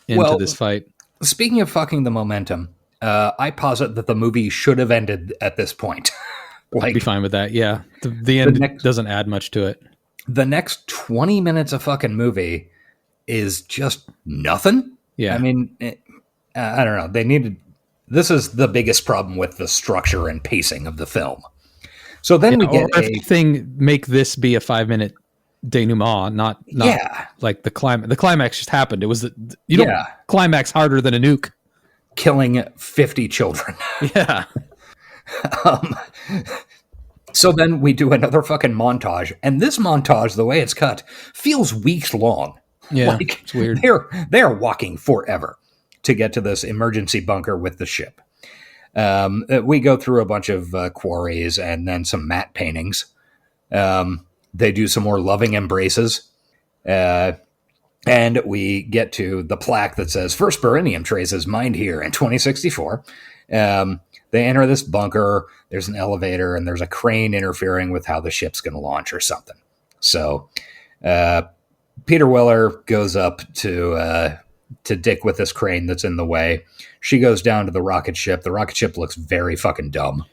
into this fight. Speaking of fucking the momentum, I posit that the movie should have ended at this point. I'd be fine with that. Yeah. The end doesn't add much to it. The next 20 minutes of fucking movie is just nothing. Yeah. I mean, I don't know. This is the biggest problem with the structure and pacing of the film. So then we get make this be a 5-minute denouement, not like the climax. The climax just happened. It was you don't climax harder than a nuke, killing 50 children. Yeah. So then we do another fucking montage, and this montage, the way it's cut, feels weeks long. Yeah, it's weird. They're walking forever to get to this emergency bunker with the ship. We go through a bunch of quarries and then some matte paintings. They do some more loving embraces. And we get to the plaque that says, "First beryllium traces mined here in 2064. They enter this bunker. There's an elevator, and there's a crane interfering with how the ship's going to launch or something. So Peter Weller goes up to Dick with this crane that's in the way. She goes down to the rocket ship. The rocket ship looks very fucking dumb.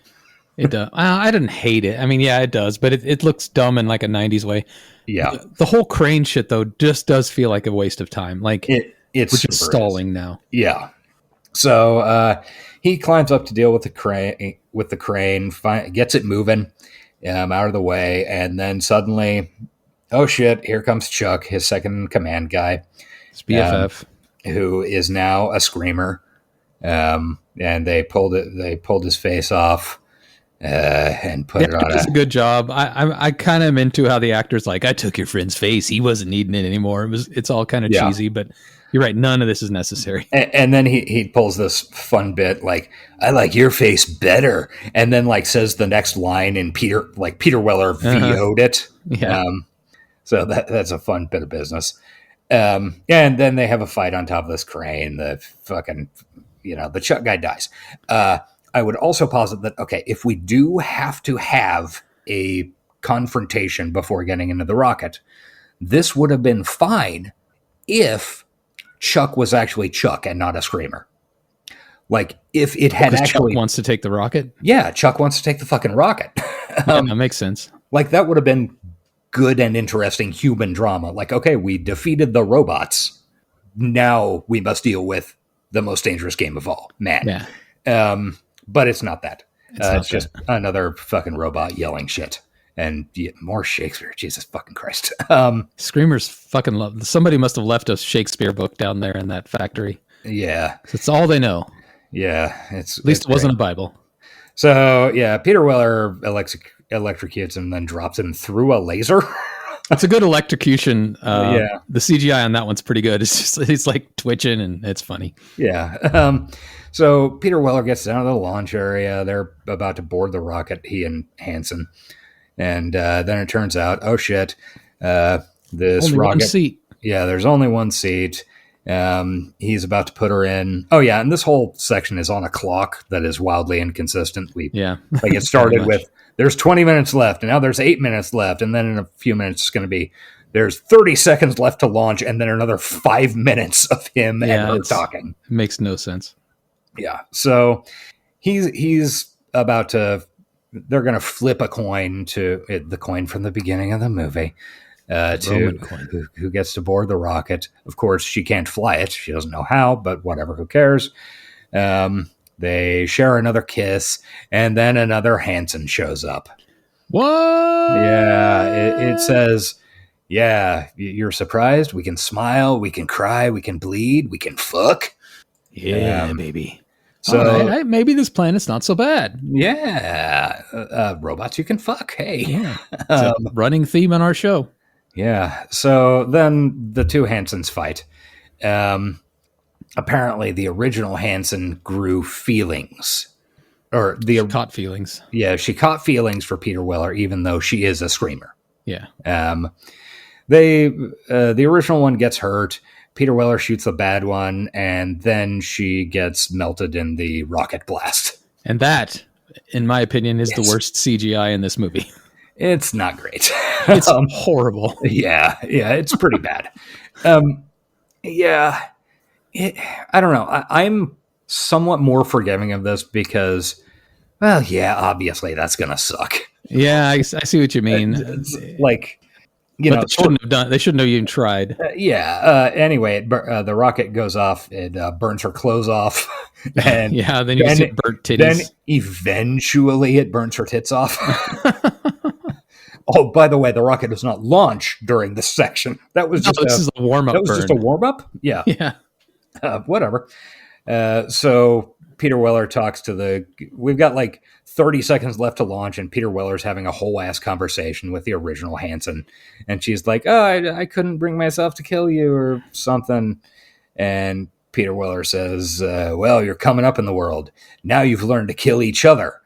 It does. I didn't hate it. I mean, yeah, it does, but it looks dumb in like a 90s way. Yeah. The whole crane shit, though, just does feel like a waste of time. Like, it's we're just stalling now. Yeah. So he climbs up to deal with the crane, gets it moving out of the way, and then suddenly, oh shit, here comes Chuck, his second command guy. It's BFF. Who is now a screamer. And they pulled his face off. And put it on. It's a good job. I kind of am into how the actor's like, "I took your friend's face. He wasn't needing it anymore." It's all kind of cheesy, but you're right. None of this is necessary. And then he pulls this fun bit like, "I like your face better," and then like says the next line in Peter Weller VO'd it. Yeah. So that's a fun bit of business. And then they have a fight on top of this crane. The fucking the Chuck guy dies. I would also posit that, okay, if we do have to have a confrontation before getting into the rocket, this would have been fine if Chuck was actually Chuck and not a screamer. Like, if it had actually... Chuck wants to take the rocket? Yeah, Chuck wants to take the fucking rocket. That makes sense. Like, that would have been good and interesting human drama. Like, okay, we defeated the robots. Now we must deal with the most dangerous game of all, man. Yeah. But it's not that. It's Just another fucking robot yelling shit. And more Shakespeare. Jesus fucking Christ. Screamers fucking love. Somebody must have left a Shakespeare book down there in that factory. Yeah. It's all they know. Yeah. At least it wasn't a Bible. So, yeah, Peter Weller electrocutes him and then drops him through a laser. It's a good electrocution. Yeah. The CGI on that one's pretty good. It's like twitching and it's funny. Yeah. So Peter Weller gets down to the launch area. They're about to board the rocket, he and Hansen. And then it turns out, oh shit, this only rocket. one seat. Yeah, there's only one seat. He's about to put her in. Oh yeah, and this whole section is on a clock that is wildly inconsistent. Like it started with there's 20 minutes left, and now there's 8 minutes left, and then in a few minutes it's going to be there's 30 seconds left to launch, and then another 5 minutes of him and her talking. It makes no sense. Yeah, so he's about to. They're going to flip a coin to the coin from the beginning of the movie. To who gets to board the rocket. Of course, she can't fly it. She doesn't know how, but whatever, who cares? They share another kiss, and then another Hansen shows up. What? Yeah, it says, yeah, you're surprised? We can smile, we can cry, we can bleed, we can fuck. Yeah, baby. So right, maybe this planet's not so bad. Yeah, robots you can fuck, hey. Yeah, it's a running theme on our show. Yeah, so then the two Hansens fight. Apparently, the original Hansen grew feelings. She caught feelings. Yeah, she caught feelings for Peter Weller, even though she is a screamer. Yeah. The original one gets hurt. Peter Weller shoots the bad one, and then she gets melted in the rocket blast. And that, in my opinion, is the worst CGI in this movie. It's not great. It's horrible. Yeah, it's pretty bad. I don't know. I'm somewhat more forgiving of this because, well, yeah, obviously that's going to suck. Yeah, I see what you mean. Like, they shouldn't have done. They shouldn't have even tried. Anyway, the rocket goes off. It burns her clothes off, and then you see burnt titties. Then eventually, it burns her tits off. Oh, by the way, the rocket does not launch during this section. That was just this is a warm up. That was just a warm up. Yeah. Whatever. So Peter Weller talks to we've got like 30 seconds left to launch, and Peter Weller's having a whole ass conversation with the original Hansen. And she's like, oh, I couldn't bring myself to kill you or something. And Peter Weller says, well, you're coming up in the world. Now you've learned to kill each other.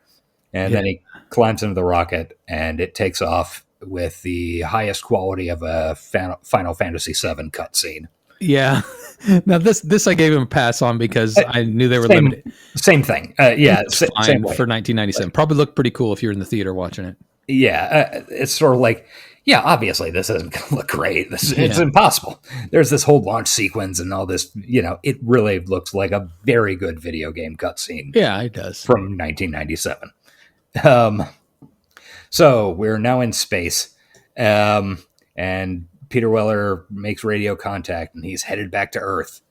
And then he climbs into the rocket, and it takes off with the highest quality of a Final Fantasy VII cutscene. Yeah. Now this I gave him a pass on because I knew they were limited. Same thing. Same way. For 1997. Probably looked pretty cool if you're in the theater watching it. Yeah, it's sort of like, yeah, obviously this isn't going to look great. It's impossible. There's this whole launch sequence and all this, it really looks like a very good video game cutscene. Yeah, it does. From 1997. So we're now in space, and Peter Weller makes radio contact, and he's headed back to Earth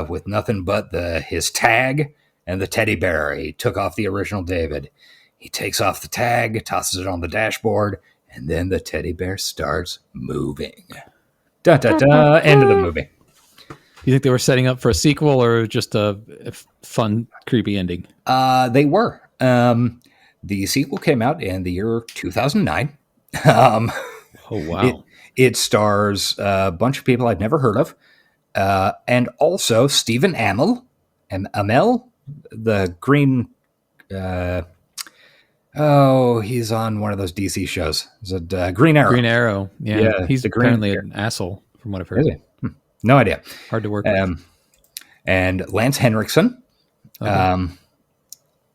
with nothing but his tag and the teddy bear. He took off the original David. He takes off the tag, tosses it on the dashboard, and then the teddy bear starts moving. Da da da. End of the movie. You think they were setting up for a sequel or just a fun, creepy ending? They were. The sequel came out in the year 2009. Oh, wow. It stars a bunch of people I'd never heard of. And also Stephen Amell, the green... he's on one of those DC shows. Is it Green Arrow? Green Arrow, yeah. He's apparently an asshole, from what I've heard. Is he? No idea. Hard to work with. And Lance Henriksen. Okay.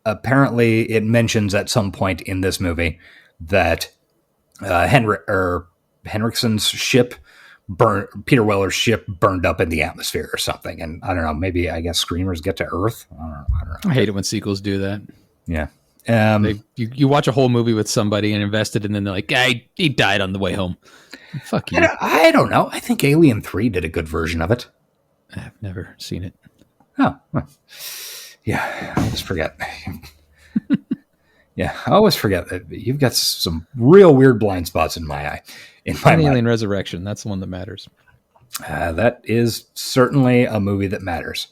Apparently, it mentions at some point in this movie that Henriksen's ship Peter Weller's ship burned up in the atmosphere or something. And I don't know, maybe I guess screamers get to Earth. I don't know. I hate it when sequels do that. Yeah. You watch a whole movie with somebody and invested, and then they're like, he died on the way home. Fuck you. I don't know. I think Alien 3 did a good version of it. I've never seen it. Oh, well. Yeah, I always forget. Yeah, I always forget that you've got some real weird blind spots in my eye. Alien Resurrection, that's the one that matters. That is certainly a movie that matters.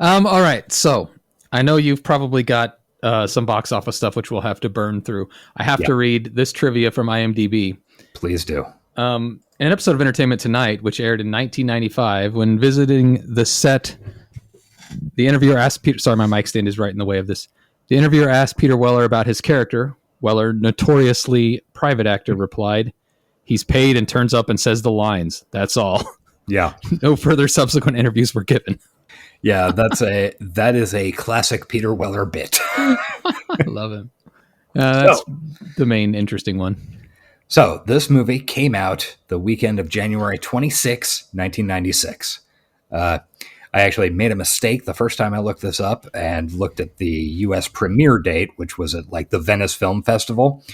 All right, so I know you've probably got some box office stuff which we'll have to burn through. I have to read this trivia from IMDb. Please do. In an episode of Entertainment Tonight, which aired in 1995, when visiting the set, the interviewer asked Peter... Sorry, my mic stand is right in the way of this. The interviewer asked Peter Weller about his character. Weller, notoriously private actor, replied, "He's paid and turns up and says the lines. That's all." Yeah. No further subsequent interviews were given. Yeah, that is a classic Peter Weller bit. I love him. That's the main interesting one. So this movie came out the weekend of January 26, 1996. I actually made a mistake the first time I looked this up and looked at the U.S. premiere date, which was at like the Venice Film Festival,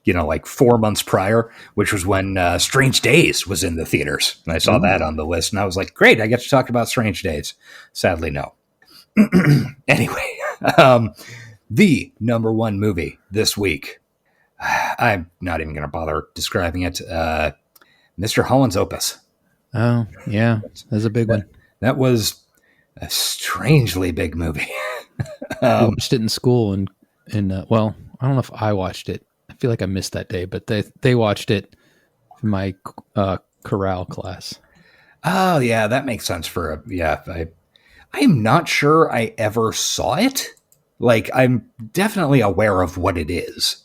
like 4 months prior, which was when Strange Days was in the theaters. And I saw that on the list, and I was like, great, I get to talk about Strange Days. Sadly, no. Anyway, the number one movie this week, I'm not even going to bother describing it, Mr. Holland's Opus. Oh, yeah. That's a big one. That was a strangely big movie. I watched it in school, and well, I don't know if I watched it. I feel like I missed that day, but they watched it in my chorale class. Oh, yeah, that makes sense I'm not sure I ever saw it. Like, I'm definitely aware of what it is,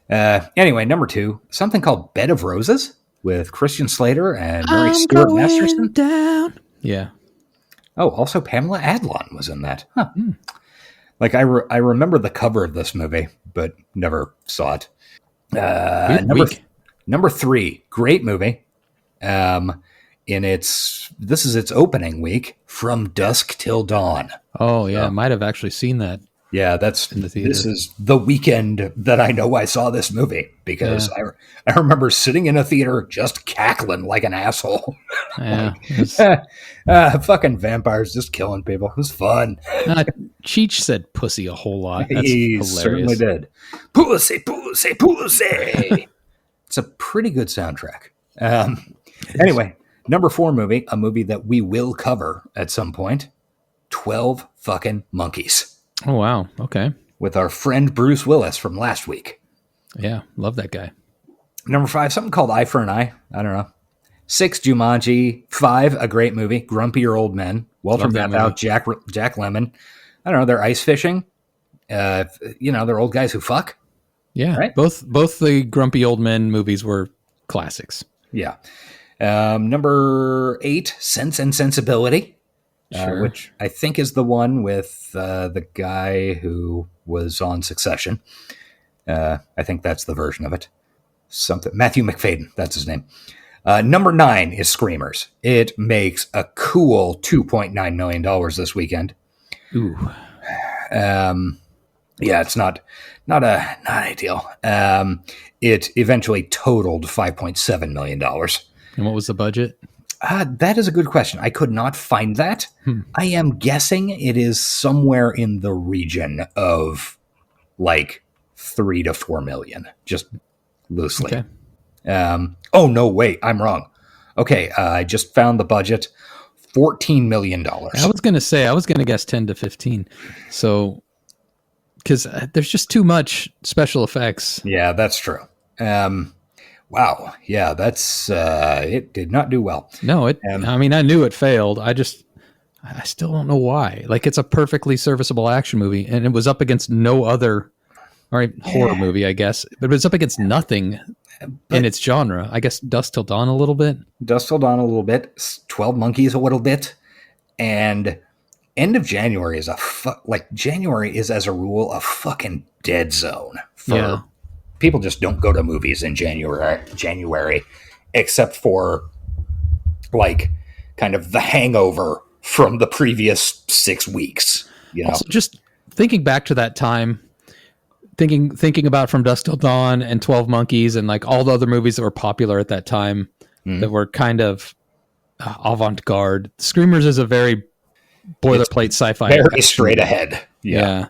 Anyway, number 2, something called Bed of Roses, with Christian Slater and Mary Stuart Masterson. Down. Yeah. Oh, also Pamela Adlon was in that. Huh. Like I remember the cover of this movie, but never saw it. Number 3, great movie. This is its opening week, From Dusk Till Dawn. Oh yeah, I might have actually seen that. Yeah, that's in the theater. This is the weekend that I know I saw this movie because I remember sitting in a theater just cackling like an asshole. Yeah, fucking vampires just killing people. It was fun. Cheech said pussy a whole lot. That's he hilarious. Certainly did. Pussy, pussy, pussy. It's a pretty good soundtrack. Anyway, number 4 movie, a movie that we will cover at some point, 12 fucking Monkeys. Oh, wow. Okay. With our friend Bruce Willis from last week. Yeah, love that guy. Number 5, something called Eye for an Eye. I don't know. 6, Jumanji. 5, a great movie, Grumpier Old Men. Walter Matthau, Jack Lemmon. I don't know, they're ice fishing. They're old guys who fuck. Yeah, right? Both the Grumpy Old Men movies were classics. Yeah. Number 8, Sense and Sensibility. Sure. Which I think is the one with the guy who was on Succession. I think that's the version of it. Matthew McFadden, that's his name. Number 9 is Screamers. It makes a cool $2.9 million this weekend. Ooh. It's not ideal. It eventually totaled $5.7 million. And what was the budget? That is a good question. I could not find that. I am guessing it is somewhere in the region of like 3 to 4 million, just loosely. Okay. Oh, no, wait, I'm wrong. Okay, I just found the budget, $14 million. I was going to guess 10 to 15. So, because there's just too much special effects. Yeah, that's true. Wow. Yeah, that's it did not do well. No, I knew it failed. I still don't know why. Like, it's a perfectly serviceable action movie, and it was up against no other horror movie, I guess. But it was up against nothing in its genre. I guess Dusk Till Dawn a little bit. 12 Monkeys a little bit. And end of January is January is, as a rule, a fucking dead zone for people. Just don't go to movies in January, except for like kind of the hangover from the previous 6 weeks. Also, just thinking back to that time, thinking about From Dusk Till Dawn and 12 Monkeys and like all the other movies that were popular at that time that were kind of avant-garde. Screamers is a very boilerplate sci-fi. Very straight ahead. Yeah.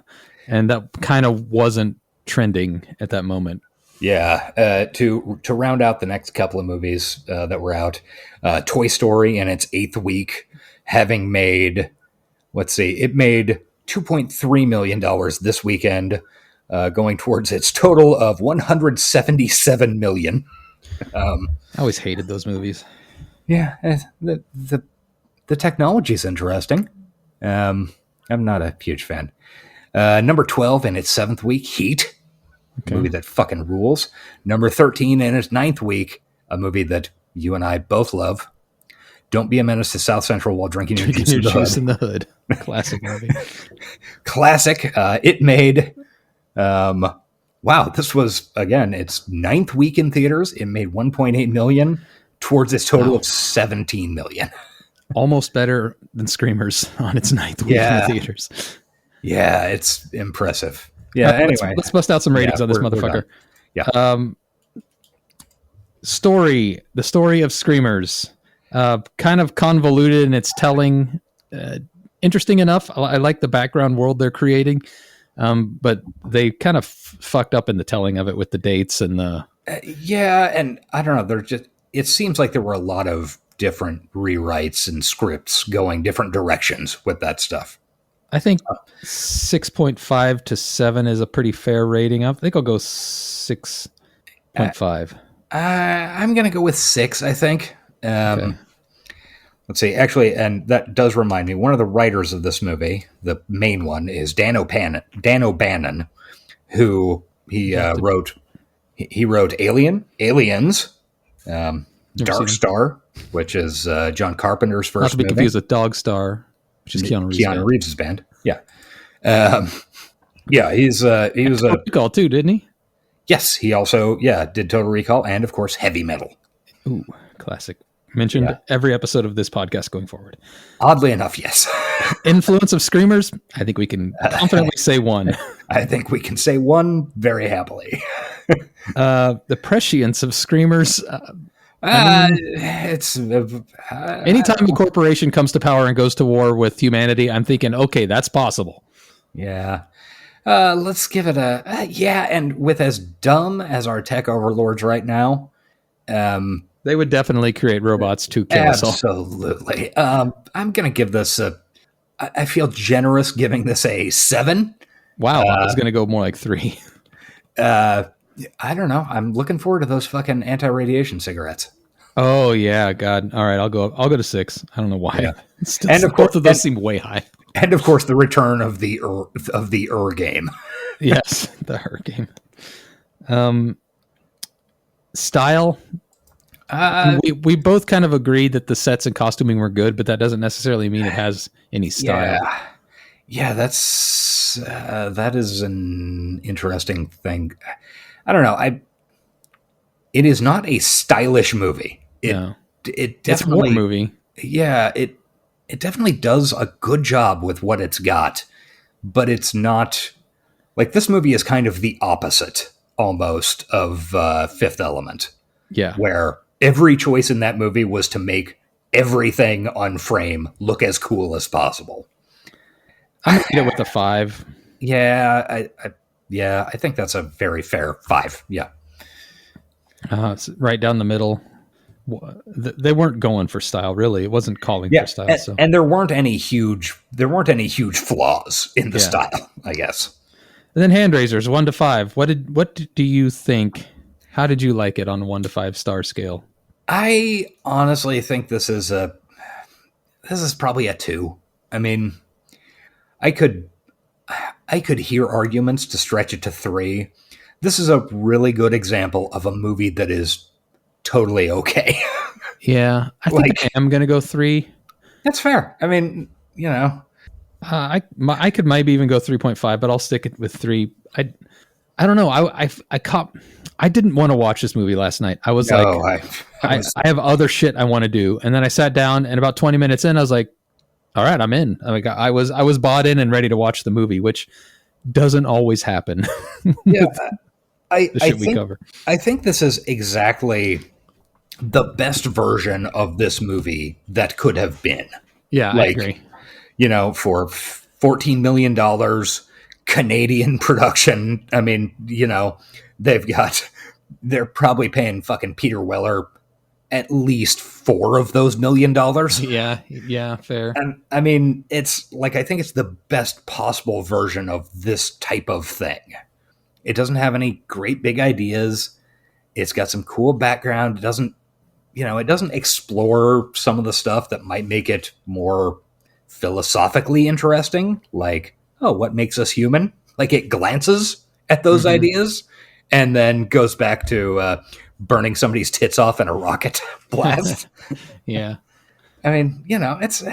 And that kind of wasn't trending at that moment. Yeah. To round out the next couple of movies that were out, Toy Story in its 8th week, having made, it made $2.3 million this weekend, going towards its total of $177 million. I always hated those movies. Yeah, the technology's interesting. I'm not a huge fan. Number 12 in its 7th week, Heat, a movie that fucking rules. Number 13 in its 9th week, a movie that you and I both love. Don't Be a Menace to South Central while drinking your juice in the hood. Classic movie. Classic. It made... wow, this was, again, its 9th week in theaters. It made $1.8 million towards its total of $17 million. Almost better than Screamers on its 9th week in the theaters. Yeah, it's impressive. Yeah, anyway. Let's bust out some ratings on this motherfucker. Yeah. The story of Screamers. Kind of convoluted in its telling. Interesting enough. I like the background world they're creating. But they kind of fucked up in the telling of it with the dates and the... yeah, and I don't know. It seems like there were a lot of different rewrites and scripts going different directions with that stuff. I think 6.5 to 7 is a pretty fair rating. I think I'll go 6.5. I'm going to go with 6, I think. Okay. Let's see. Actually, and that does remind me, one of the writers of this movie, the main one, is Dan O'Bannon, who wrote Aliens, Dark Star, which is John Carpenter's first movie. Not to be confused with Dog Star, which is Keanu Reeves' band. Yeah. Yeah, he was Total Recall too, didn't he? Yes, he also did Total Recall and of course Heavy Metal. Ooh, classic. Mentioned every episode of this podcast going forward. Oddly enough, yes. Influence of Screamers, I think we can confidently say 1. I think we can say 1 very happily. The prescience of Screamers. It's anytime a corporation comes to power and goes to war with humanity, I'm thinking, okay, that's possible. Yeah. Let's give it a and with as dumb as our tech overlords right now, they would definitely create robots to kill us all. Absolutely. I'm going to give this I feel generous giving this a 7. Wow. I was going to go more like 3. I don't know. I'm looking forward to those fucking anti-radiation cigarettes. Oh yeah. God. All right. I'll go to 6. I don't know why. Yeah. And of course, both of those seem way high. And of course the return of the game. Yes. The game. Style. We both kind of agreed that the sets and costuming were good, but that doesn't necessarily mean it has any style. Yeah, that is an interesting thing. I don't know. It is not a stylish movie. It definitely, it's a war movie. Yeah, it definitely does a good job with what it's got, but it's not like this movie is kind of the opposite almost of Fifth Element. Yeah, where every choice in that movie was to make everything on frame look as cool as possible. I'm gonna get it with a 5. Yeah, I think that's a very fair 5. Yeah, it's right down the middle. They weren't going for style, really. It wasn't calling for style. And there weren't any huge flaws in the style, I guess. And then hand raisers, 1 to 5. What do you think? How did you like it on a 1 to 5 star scale? I honestly think this is probably a 2. I mean, I could hear arguments to stretch it to 3. This is a really good example of a movie that is totally okay. Yeah, I think I am going to go 3. That's fair. I mean, you know. I could maybe even go 3.5, but I'll stick it with 3. I don't know. I didn't want to watch this movie last night. I was I have other shit I want to do. And then I sat down and about 20 minutes in, I was like, All right, I'm in. I was bought in and ready to watch the movie, which doesn't always happen. Yeah, the shit we cover. I think this is exactly the best version of this movie that could have been. Yeah, I agree. For $14 million Canadian production. I mean, they're probably paying fucking Peter Weller at least $4 of those $1 million. Yeah, fair. And I mean, it's like, I think it's the best possible version of this type of thing. It doesn't have any great big ideas. It's got some cool background. It doesn't explore some of the stuff that might make it more philosophically interesting. Like, what makes us human? Like, it glances at those ideas and then goes back to burning somebody's tits off in a rocket blast. Yeah. I mean, it's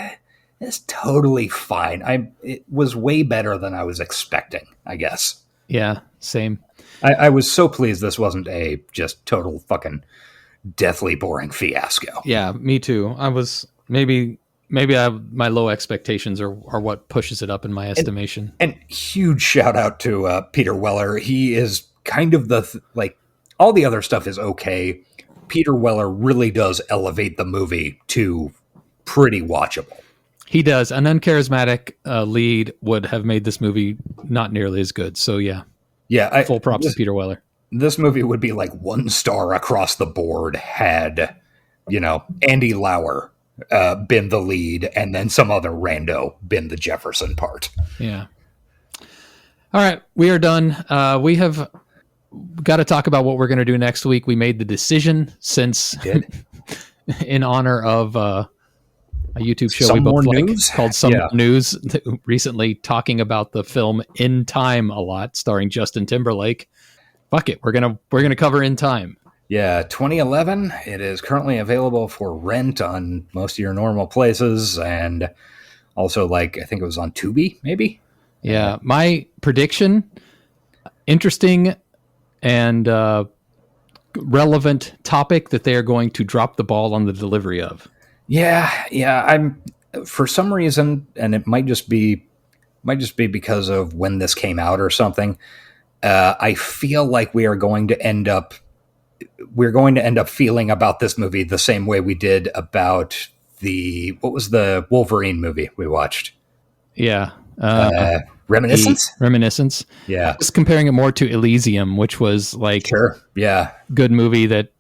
totally fine. It was way better than I was expecting, I guess. Yeah, same. I was so pleased this wasn't a just total fucking deathly boring fiasco. Yeah, me too. I was maybe my low expectations are what pushes it up in my estimation. And huge shout out to Peter Weller. He is kind of all the other stuff is okay. Peter Weller really does elevate the movie to pretty watchable. He does. An uncharismatic lead would have made this movie not nearly as good. So yeah, full props to Peter Weller. This movie would be like 1 star across the board had, Andy Lauer been the lead and then some other rando been the Jefferson part. Yeah. All right, we are done. We have got to talk about what we're going to do next week. We made the decision since in honor of a YouTube show we both like called Some More News, recently talking about the film In Time a lot, starring Justin Timberlake. Fuck it, we're gonna cover In Time. Yeah, 2011. It is currently available for rent on most of your normal places, and also I think it was on Tubi, maybe. Yeah, my prediction: interesting and relevant topic that they are going to drop the ball on the delivery of. Yeah. I'm for some reason, and it might just be because of when this came out or something. I feel like we're going to end up feeling about this movie the same way we did about what was the Wolverine movie we watched? Yeah. Reminiscence? Reminiscence. Yeah. Just comparing it more to Elysium, which was good movie that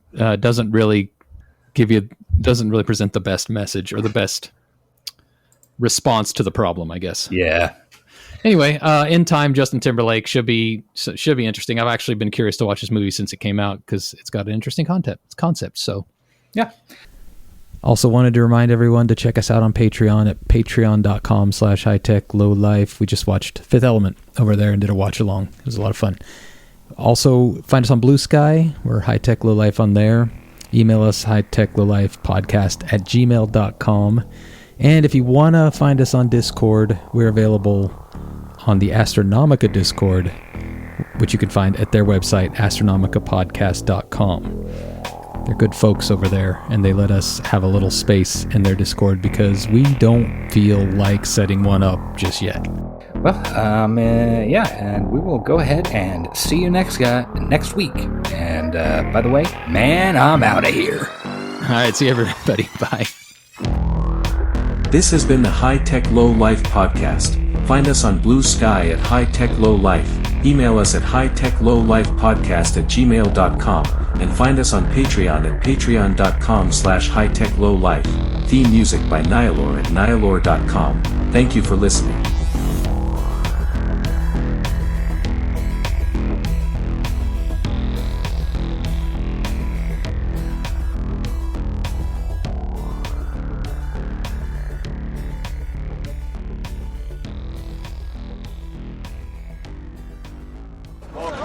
doesn't really present the best message or the best response to the problem, I guess. Yeah. Anyway, In Time, Justin Timberlake should be interesting. I've actually been curious to watch this movie since it came out because it's got an interesting concept. So, yeah. Also wanted to remind everyone to check us out on Patreon at patreon.com/hightechlowlife. We just watched Fifth Element over there and did a watch along. It was a lot of fun. Also, find us on Bluesky. We're High Tech Low Life on there. Email us hightechlowlifepodcast@gmail.com. And if you want to find us on Discord, we're available on the Astronomica Discord, which you can find at their website, astronomicapodcast.com. They're good folks over there, and they let us have a little space in their Discord because we don't feel like setting one up just yet. Well, and we will go ahead and see you next week. And by the way, man, I'm out of here. All right, see everybody. Bye. This has been the High Tech Low Life podcast. Find us on Blue Sky at High Tech Low Life. Email us at hightechlowlifepodcast@gmail.com. And find us on Patreon at patreon.com/hightechlowlife. Theme music by Nihilor at nihilor.com. Thank you for listening.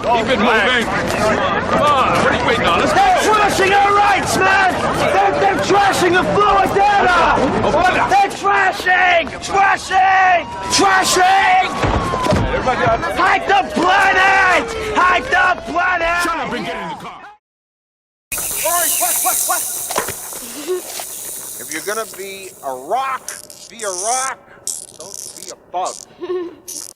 Keep it moving. Come on, what are you waiting on? Let's go. They're trashing our rights, man. They're trashing the fluid data. They're trashing. Hide the planet. Shut up and get in the car. What? If you're gonna be a rock, be a rock. fuck.